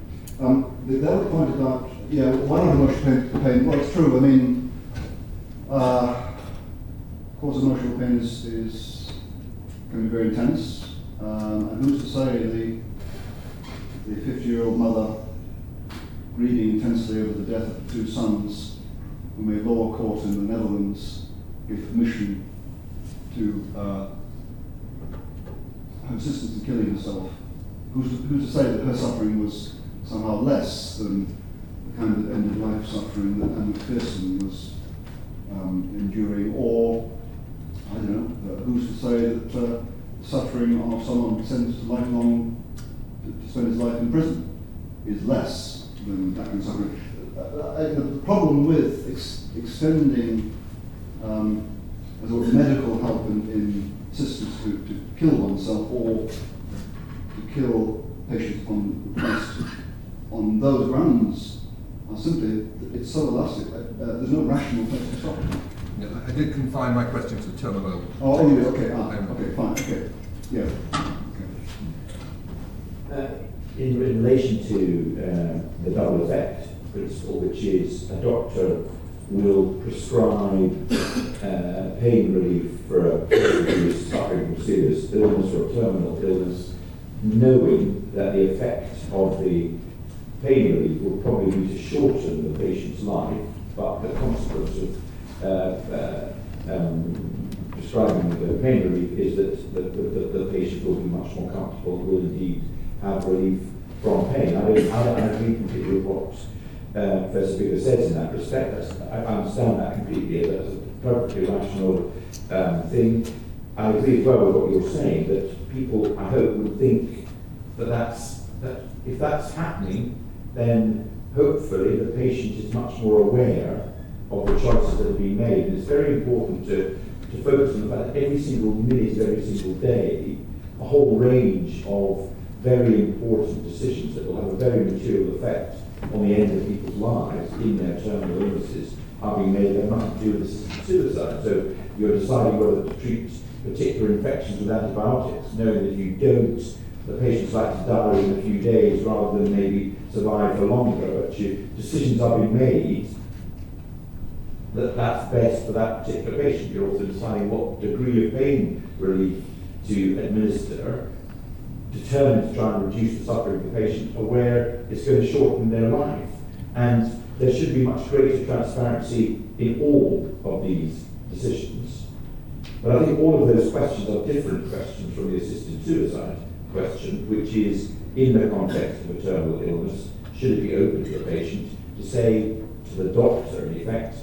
The other point about why not emotional pain? Well, it's true. I mean, of course, emotional pain can be very intense, and who's to say the 50-year-old mother grieving intensely over the death of the 2 sons, who made lower court in the Netherlands give permission to have assistance in killing herself. Who's to say that her suffering was somehow less than the kind of ended life suffering that Anne McPherson was enduring, or, I don't know, who's to say that the suffering of someone sentenced to lifelong, to spend his life in prison, is less than that kind of suffering. The problem with extending as it were, medical help in assistance to kill oneself or to kill patients on request on those grounds are simply, it's so elastic, there's no rational place to stop it. Yeah, I did confine my question to terminal. Oh, yeah, okay, okay, fine, okay, yeah. Okay. In relation to the double effect principle, which is a doctor will prescribe pain relief for a person who is suffering from serious illness or terminal illness, knowing that the effect of the pain relief will probably be to shorten the patient's life, but the consequence of prescribing the pain relief is that the patient will be much more comfortable and will indeed have relief from pain. I agree completely with what Professor Biggar says in that respect. I understand that completely. That's a perfectly rational thing. I agree as well with what you're saying, that people, I hope, would think that if that's happening, then hopefully the patient is much more aware of the choices that have been made. And it's very important to focus on the fact that every single minute, every single day, a whole range of very important decisions that will have a very material effect on the end of people's lives in their terminal illnesses are being made. They have nothing to do with assisted suicide. So you're deciding whether to treat particular infections with antibiotics, knowing that if you don't, the patient's likely to die in a few days rather than maybe survive for longer. But decisions are being made that's best for that particular patient. You're also deciding what degree of pain relief to administer, determined to try and reduce the suffering of the patient, aware it's going to shorten their life. And there should be much greater transparency in all of these decisions. But I think all of those questions are different questions from the assisted suicide question, which is, in the context of a terminal illness, should it be open to the patient to say to the doctor, in effect,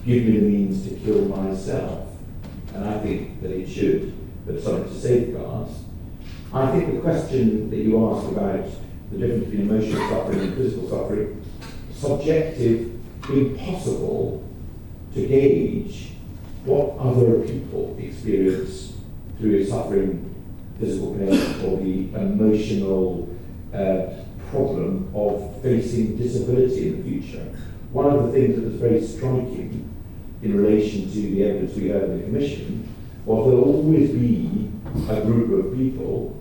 give me the means to kill myself? And I think that it should, but subject to safeguards. I think the question that you asked about the difference between emotional suffering and physical suffering, subjective, impossible to gauge what other people experience through suffering physical pain or the emotional problem of facing disability in the future. One of the things that was very striking in relation to the evidence we heard in the Commission was there'll always be a group of people,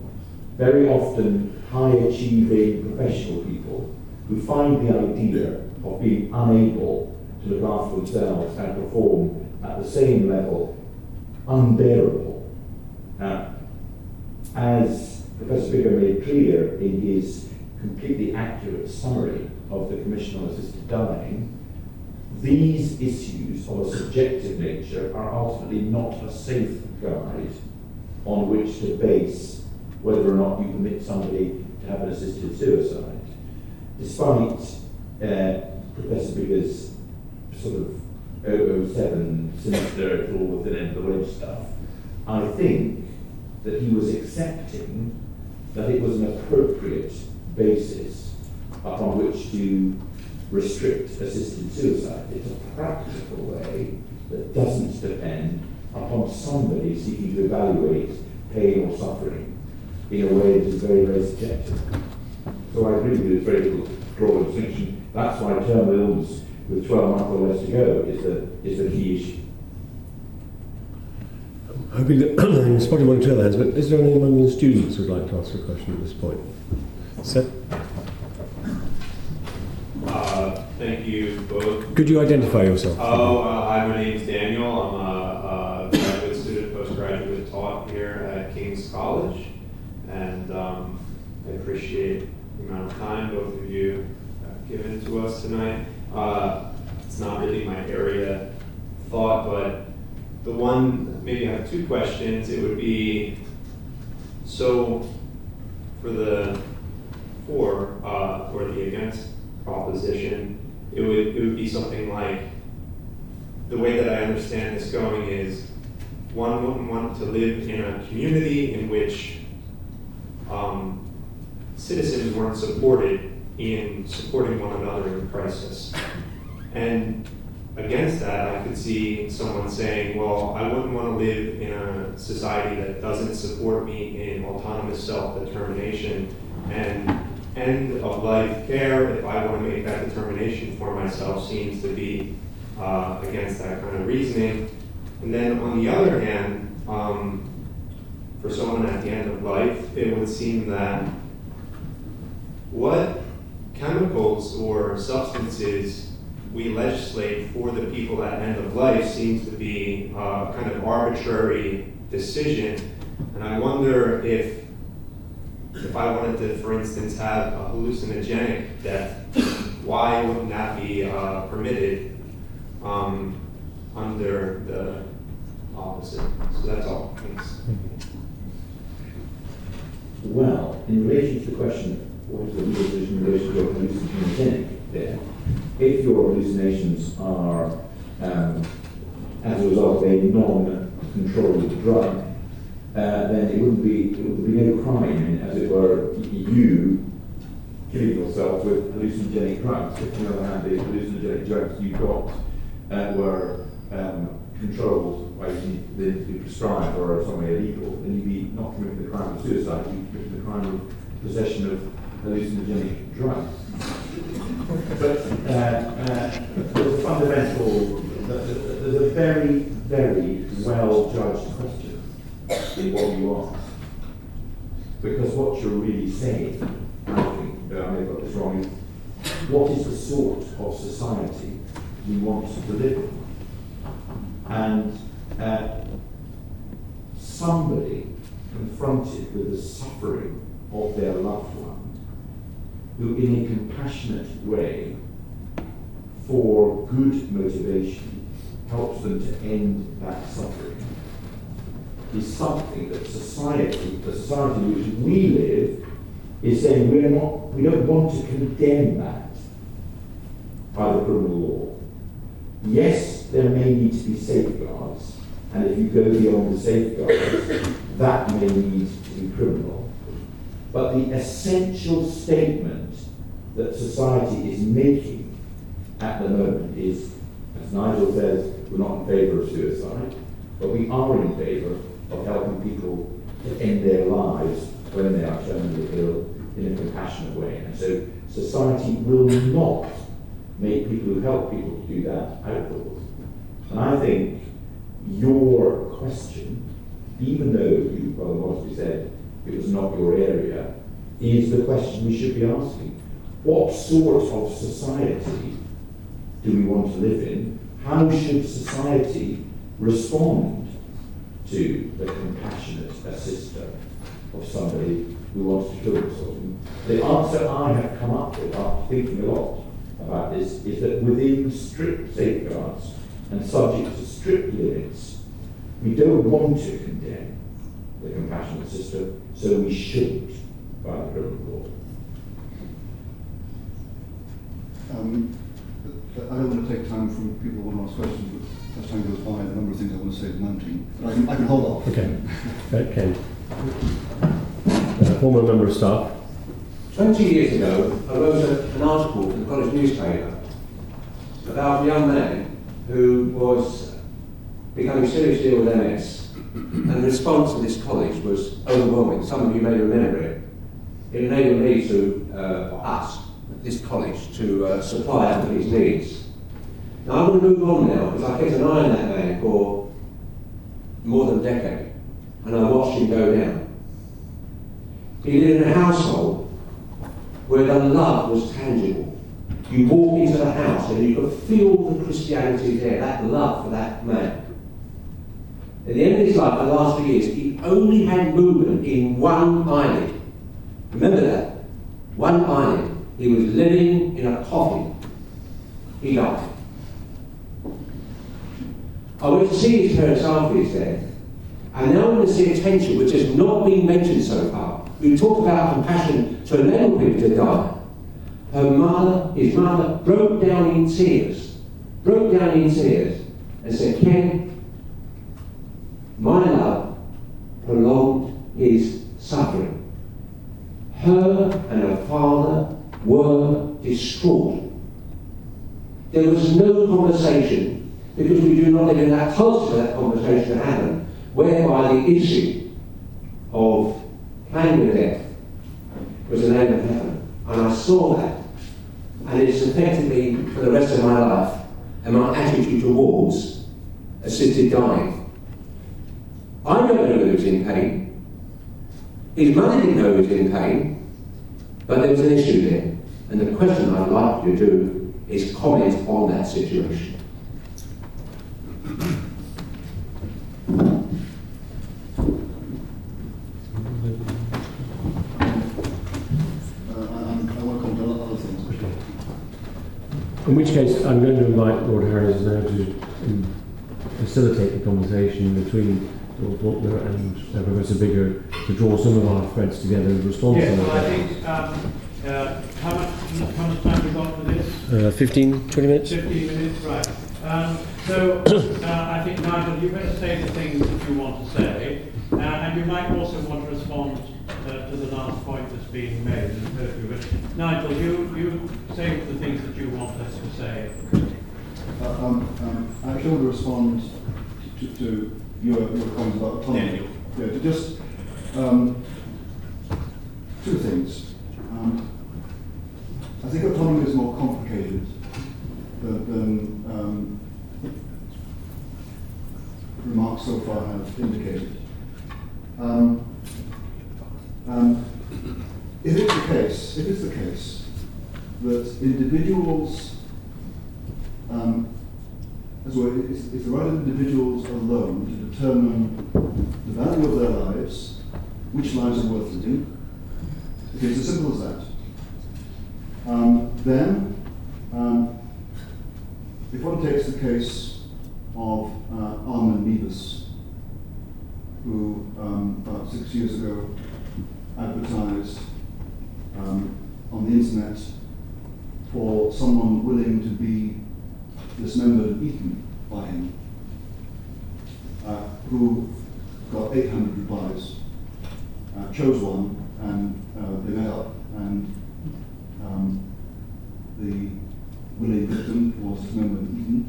very often high-achieving professional people, who find the idea of being unable to look after themselves and perform at the same level unbearable. As Professor Biggar made clear in his completely accurate summary of the Commission on Assisted Dying, these issues of a subjective nature are ultimately not a safe guide on which to base whether or not you permit somebody to have an assisted suicide. Despite Professor Biggar's sort of 007 sinister, it's all within end of the wedge stuff, I think that he was accepting that it was an appropriate basis upon which to restrict assisted suicide. It's a practical way that doesn't depend upon somebody seeking to evaluate pain or suffering in a way that is very, very subjective. So I agree with you, it's very difficult to draw a distinction. That's why terminal illness with 12 months or less to go is the key issue. Hoping that I'm spotting one or two other hands, but is there anyone among the students who would like to ask a question at this point? Seth? Thank you both. Could you identify yourself? Hi, my name is Daniel. I'm a graduate student, postgraduate taught here at King's College, and I appreciate the amount of time both of you have given to us tonight. It's not really my area of thought, but the one, maybe I have two questions. It would be, so for the for or the against proposition, it would be something like, the way that I understand this going is, one wouldn't want to live in a community in which citizens weren't supported in supporting one another in crisis. And against that, I could see someone saying, well, I wouldn't want to live in a society that doesn't support me in autonomous self-determination and end-of-life care. If I want to make that determination for myself, seems to be against that kind of reasoning. And then on the other hand, for someone at the end of life, it would seem that what chemicals or substances we legislate for the people at end of life seems to be a kind of arbitrary decision. And I wonder if I wanted to, for instance, have a hallucinogenic death, why wouldn't that be permitted under the opposite? So that's all. Thanks. Well, in relation to the question, what is the legal position in relation to your hallucinogenic there? If your hallucinations are as a result of a non-controlled drug, then it would be no crime, as it were, you killing yourself with hallucinogenic drugs. If on the other hand, the hallucinogenic drugs you got were controlled by using them to be prescribed or are somewhere illegal, then you'd be not committing the crime of suicide, you'd be committing the crime of possession of hallucinogenic drugs. But there's a fundamental, there's a very, very well-judged question in what you ask. Because what you're really saying, I think, I may have got this wrong, is what is the sort of society we want to live in? And somebody confronted with the suffering of their loved one, who in a compassionate way, for good motivation, helps them to end that suffering, is something that society, the society in which we live, is saying we don't want to condemn that by the criminal law. Yes, there may need to be safeguards, and if you go beyond the safeguards, that may need to be criminal. But the essential statement that society is making at the moment is, as Nigel says, we're not in favour of suicide, but we are in favour of helping people to end their lives when they are terminally ill in a compassionate way. And so society will not make people who help people to do that outlaws. And I think your question, even though you rather modestly said it was not your area, is the question we should be asking. What sort of society do we want to live in? How should society respond to the compassionate assister of somebody who wants to kill themselves? The answer I have come up with after thinking a lot about this is that within strict safeguards and subject to strict limits, we don't want to condemn the compassionate assister, so we shouldn't by the criminal law. I don't want to take time from people who want to ask questions, but as time goes by, the number of things I want to say is mounting. But I can hold off. Okay. Ken. Former member of staff. 20 years ago, I wrote an article for the college newspaper about a young man who was becoming seriously ill with MS, and the response of this college was overwhelming. Some of you may remember it. It enabled me to, us, this college, to supply everybody's needs. Now I want to move on now, because I kept an eye on that man for more than a decade, and I watched him go down. He lived in a household where the love was tangible. You walk into the house and you could feel the Christianity there, that love for that man. At the end of his life, the last few years, he only had movement in one eyelid. Remember that? one eyelid. He was living in a coffin. He died. I went to see his parents after his death, and now I want to see attention, which has not been mentioned so far. We talk about compassion to enable people to die. His mother, broke down in tears, and said, Ken, my love prolonged his suffering. Her and her father were distraught. There was no conversation, because we do not live in that culture for that conversation to happen, whereby the issue of planning a death was an aim of heaven. And I saw that. And it's affected me for the rest of my life and my attitude towards assisted dying. I don't know who was in pain. His mother didn't know he was in pain, but there was an issue there. And the question I'd like you to do is comment on that situation. In which case, I'm going to invite Lord Harries now to facilitate the conversation between Lord Falconer and Professor Biggar to draw some of our threads together in response to that. Well, I think, how much time have we got for this? 15, 20 minutes? 15 minutes, right. I think, Nigel, you better say the things that you want to say, and you might also want to respond to the last point that's being made. But Nigel, you say the things that you want us to say. I actually want to respond to your comments about autonomy. Yeah, to just two things. I think autonomy is more complicated than remarks so far have indicated. If it's the case that individuals, it's the right of individuals alone to determine the value of their lives, which lives are worth living, if it's as simple as that, then if one takes the case of Armin Meebus, who about 6 years ago advertised on the internet for someone willing to be dismembered and eaten by him, who got 800 replies, chose one, and they met up, and the willing victim was dismembered and eaten.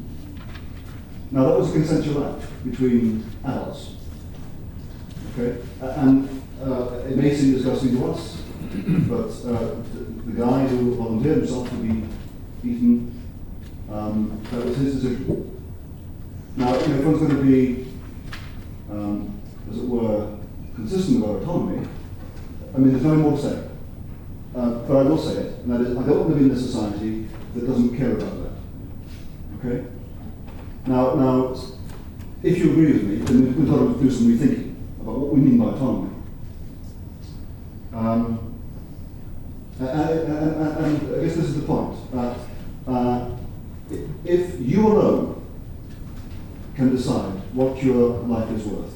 Now that was a consensual act between adults. Okay, and it may seem disgusting to us, but the guy who volunteered himself to be eaten, that was his decision. Now, if one's going to be, as it were, consistent about autonomy, I mean, there's no more to say. But I will say it, and that is, I don't want to be in a society that doesn't care about that. Okay? Now, if you agree with me, then we've got to do some rethinking about what we mean by autonomy. And I guess this is the point. If you alone can decide what your life is worth,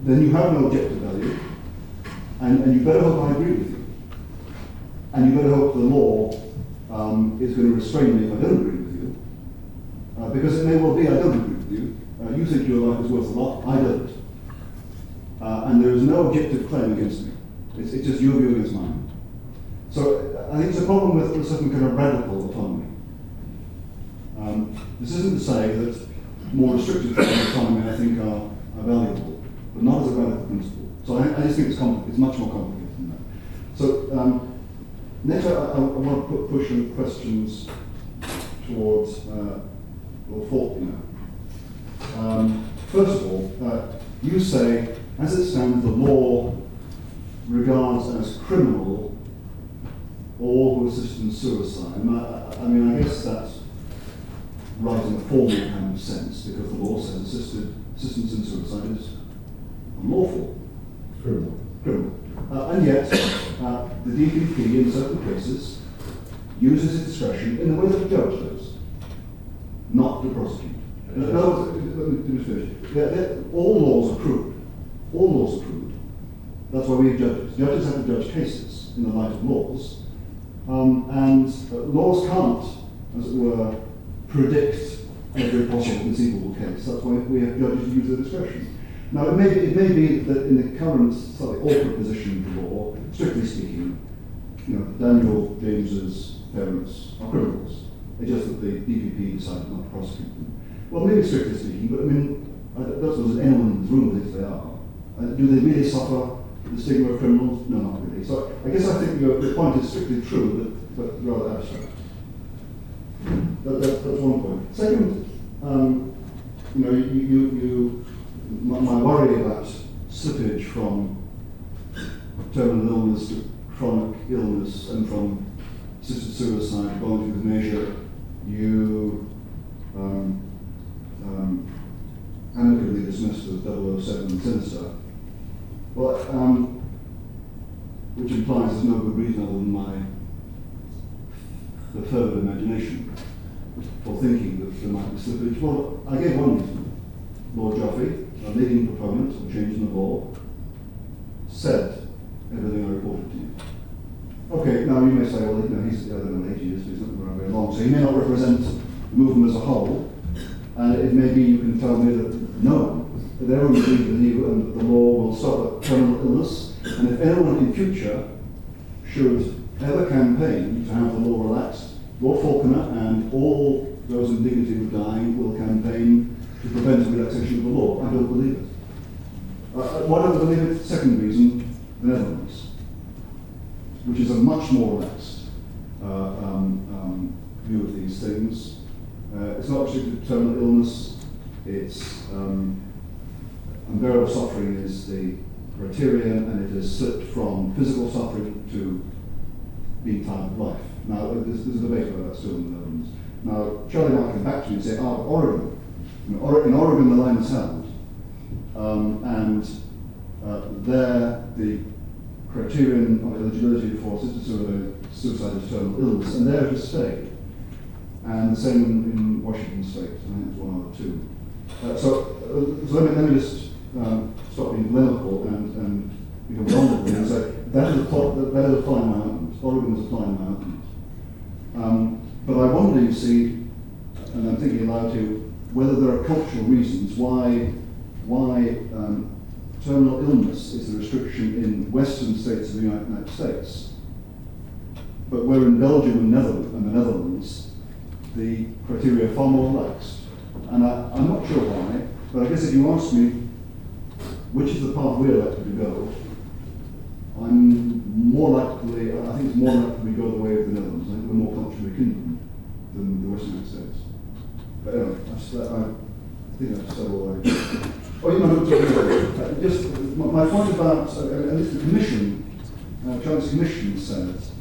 then you have no objective value, and you better hope I agree with you. And you better hope the law is going to restrain me if I don't agree with you, because it may well be I don't agree with you. You think your life is worth a lot, I don't. And there is no objective claim against me. It's just your view against mine. So I think it's a problem with a certain kind of radical autonomy. This isn't to say that more restrictive forms of autonomy I think are valuable, but not as a radical principle. So I just think it's much more complicated than that. So next I want to push some questions towards Lord Falconer. First of all, you say, as it stands, the law regards as criminal all who assist in suicide. I mean, I guess that's right in a formal kind of sense, because the law says assistance in suicide is unlawful. Criminal. And yet, the DPP in certain cases uses its discretion in the way that the judge does, not to prosecute. No, let me just finish. All laws are crude. All laws are crude. That's why we have judges. Judges have to judge cases in the light of laws. And laws can't, as it were, predict every possible conceivable case. That's why we have judges who use their discretion. Now, it may be that in the current slightly awkward position of the law, strictly speaking, Daniel James's parents are criminals. It's just that the DPP decided not to prosecute them. Well, maybe strictly speaking, but I mean, I don't suppose anyone in this room thinks they are. Do they really suffer the stigma of criminals? No, not really. So I guess I think your point is strictly true, but rather abstract. That's one point. Second, my worry about slippage from terminal illness to chronic illness and from assisted suicide, voluntary euthanasia, you amicably dismissed as 007 sinister. Well, which implies there's no good reason other than the fervid imagination for thinking that there might be slippage. Well, I gave one reason. Lord Jaffe, a leading proponent of changing the law, said everything I reported to you. Okay, now you may say, well, he's I don't know, 80 years, so he's not very long, so he may not represent the movement as a whole, and it may be you can tell me that no, that everyone believes with you and the law will stop at terminal illness, and if anyone in future should ever campaign to have the law relaxed, Lord Falconer and all those in dignity who are dying will campaign to prevent the relaxation of the law. I don't believe it. Why don't I believe it? Second reason, the Netherlands, which is a much more relaxed view of these things. It's not restricted to terminal illness. It's unbearable suffering is the criterion, and it is slipped from physical suffering to being time of life. Now, there's a debate about that still in the Netherlands. Now, Charlie might come back to you and say, Oregon. In Oregon, the line is held. And there, the criterion of eligibility for assisted suicide is terminal illness, and there it has stayed. And the same in Washington State. I think it's one or two. So let me just stop being polemical and become vulnerable and say that is a fly in my ointment. Oregon is a fly in my ointment. But I wonder, you see, and I'm thinking aloud to you, whether there are cultural reasons why terminal illness is the restriction in Western states of the United States, but where in Belgium and the Netherlands, the criteria are far more relaxed. And I'm not sure why, but I guess if you ask me which is the path we're likely to go, I think it's more likely we go the way of the Netherlands. I think we're more culturally kindred than the Western United States. But anyway, I think that's said all I. Just my point about, at least the Commission, Chinese Commission says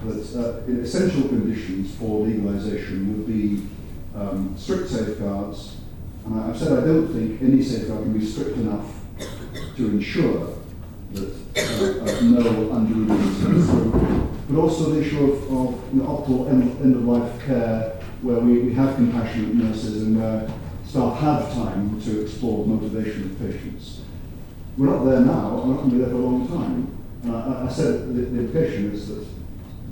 that essential conditions for legalisation would be strict safeguards, and I've said I don't think any safeguard can be strict enough to ensure that no undue reasons, but also the issue of optimal end-of-life care, where we have compassionate nurses and where staff have time to explore the motivation of patients. We're not there now, and we're not going to be there for a long time. I said the implication is that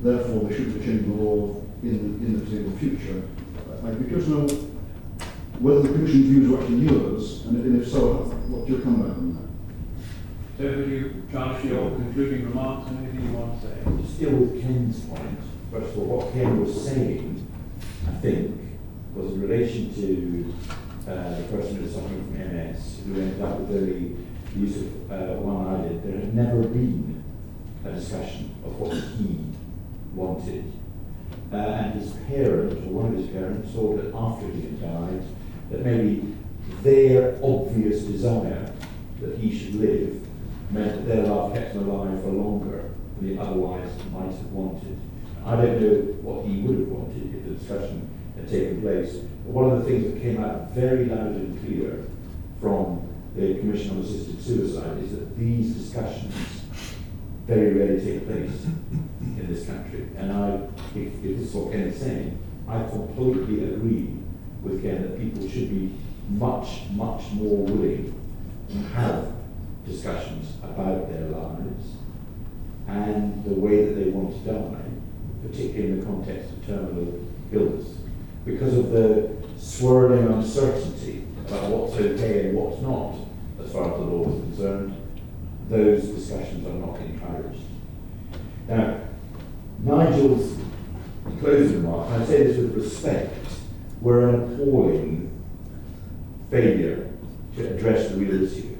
therefore they shouldn't be changing the law in the foreseeable future. I'd be curious to know whether the Commission's views are actually yours, and if so, what's your comeback on that? So would you, Charles, your concluding remarks and anything you want to say? Just deal with Ken's point. First of all, what Ken was saying, I think, was in relation to the person who was suffering from MS, who ended up with early use of one eyelid. There had never been a discussion of what he wanted. And his parent, or one of his parents, thought that after he had died, that maybe their obvious desire that he should live meant that their love kept him alive for longer than he otherwise might have wanted. I don't know what he would have wanted if the discussion had taken place. But one of the things that came out very loud and clear from the Commission on Assisted Suicide is that these discussions very rarely take place in this country. And if this is what Ken is saying, I completely agree with Ken that people should be much, much more willing to have discussions about their lives and the way that they want to die, particularly in the context of terminal illness. Because of the swirling uncertainty about what's okay and what's not, as far as the law is concerned, those discussions are not encouraged. Now, Nigel's closing remarks, and I say this with respect, were an appalling failure to address the real issue.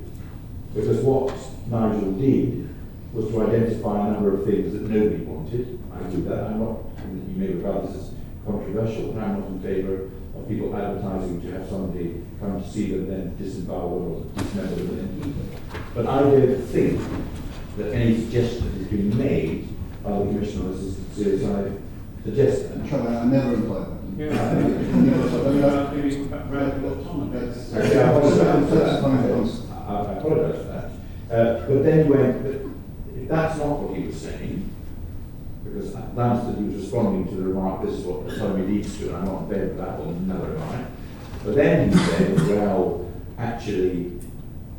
Because what Nigel did was to identify a number of things that nobody wanted. I do that. I'm not, you may regard this as controversial, but I'm not in favour of people advertising to have somebody come to see them, then disembowel them or dismember them and keep them. But I don't think that any suggestion that has been made by the Commission on Assisted Suicide suggests that. I never implied that. I apologise for that. But then if that's not what he was saying, because I glanced that he was responding to the remark, this is what autonomy leads to, and I'm not in favour of that, well, neither am I. But then he said, well, actually,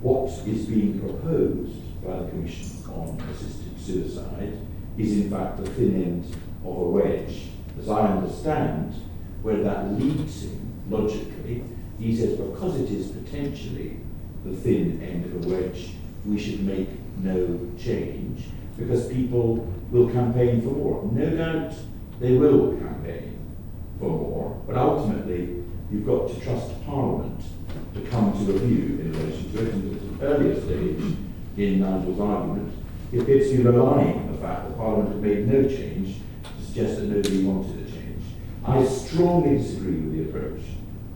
what is being proposed by the Commission on Assisted Suicide is in fact the thin end of a wedge. As I understand, where that leads him, logically, he says because it is potentially the thin end of a wedge, we should make no change, because people will campaign for more. No doubt they will campaign for more, but ultimately you've got to trust Parliament to come to a view in relation to it. And at an earlier stage in Nigel's argument, it appears to be relying on the fact that Parliament had made no change to suggest that nobody wanted a change. I strongly disagree with the approach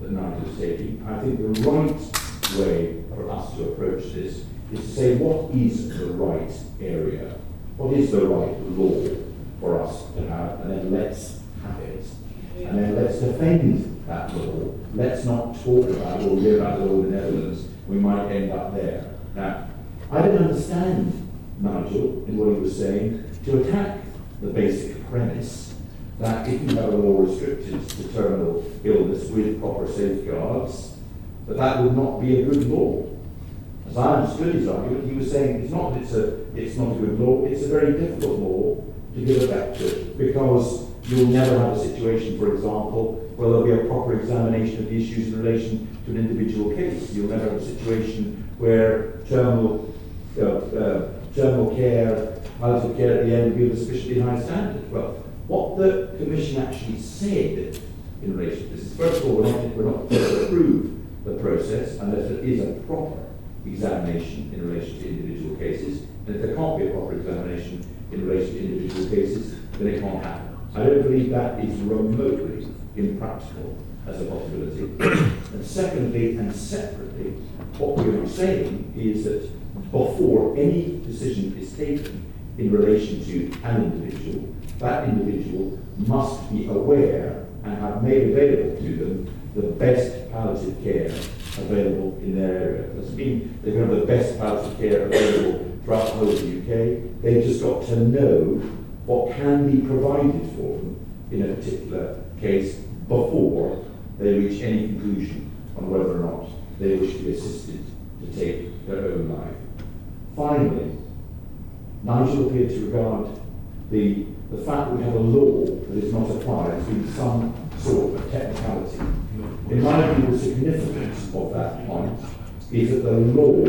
that Nigel is taking. I think the right way for us to approach this is to say what is the right area, what is the right law for us to have, and then let's have it. And then let's defend that law. Let's not talk about, or hear about the law in the Netherlands, we might end up there. Now, I don't understand Nigel in what he was saying to attack the basic premise that if you have a law restricted to terminal illness with proper safeguards, that would not be a good law. As I understood his argument, he was saying it's not a good law, it's a very difficult law to give effect to, because you'll never have a situation, for example, where there'll be a proper examination of the issues in relation to an individual case. You'll never have a situation where terminal care, palliative care at the end will be of a sufficiently high standard. Well, what the Commission actually said in relation to this is, first of all, we're not going to approve the process unless there is a proper examination in relation to individual cases, and if there can't be a proper examination in relation to individual cases, then it can't happen. I don't believe that is remotely impractical as a possibility. And secondly, and separately, what we are saying is that before any decision is taken in relation to an individual, that individual must be aware and have made available to them the best palliative care available in their area. It doesn't mean they're going to have the best palliative care available throughout the whole of the UK. They've just got to know what can be provided for them in a particular case before they reach any conclusion on whether or not they wish to be assisted to take their own life. Finally, Nigel appeared to regard the fact that we have a law that is not applied as being some sort of technicality. In my view, the significance of that point is that the law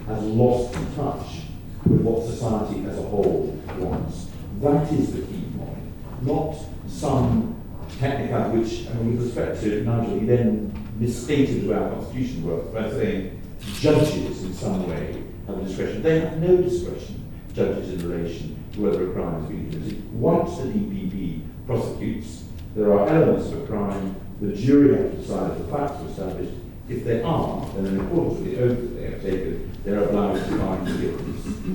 has lost touch with what society as a whole wants. That is the key point, not some technicality which, I mean, with respect to Nigel, he then misstated the way our Constitution works by saying judges in some way have discretion. They have no discretion, judges, in relation to whether a crime has been committed. Once the DPP prosecutes, there are elements of a crime, the jury have to decide if the facts are established. If they are, then in accordance with the oath that they have taken, they are obliged to find the guilty.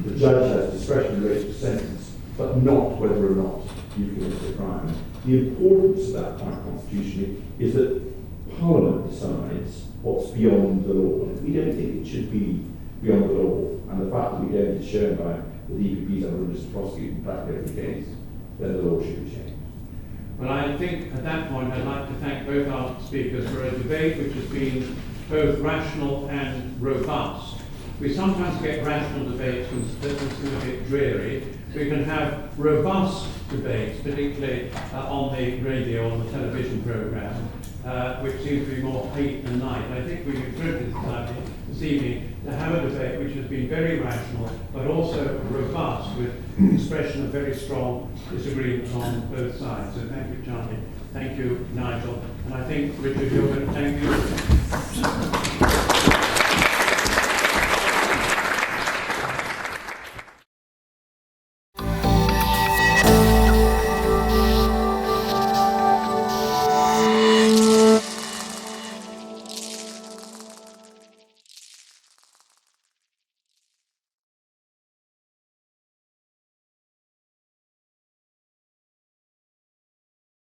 The judge has discretion in relation to sentence, but not whether or not you committed a crime. The importance of that point constitutionally is that Parliament decides what's beyond the law. And we don't think it should be beyond the law, and the fact that we don't is shown by the DPP's unwillingness to prosecute in practice every case, then the law should be changed. Well, I think at that point I'd like to thank both our speakers for a debate which has been both rational and robust. We sometimes get rational debates when it's a bit dreary. We can have robust debates, particularly on the radio, on the television programme, which seems to be more hate than light. I think we've improved this evening to have a debate which has been very rational, but also robust, with expression of very strong disagreement on both sides. So thank you, Charlie. Thank you, Nigel. And I think, Richard, you're going to thank you.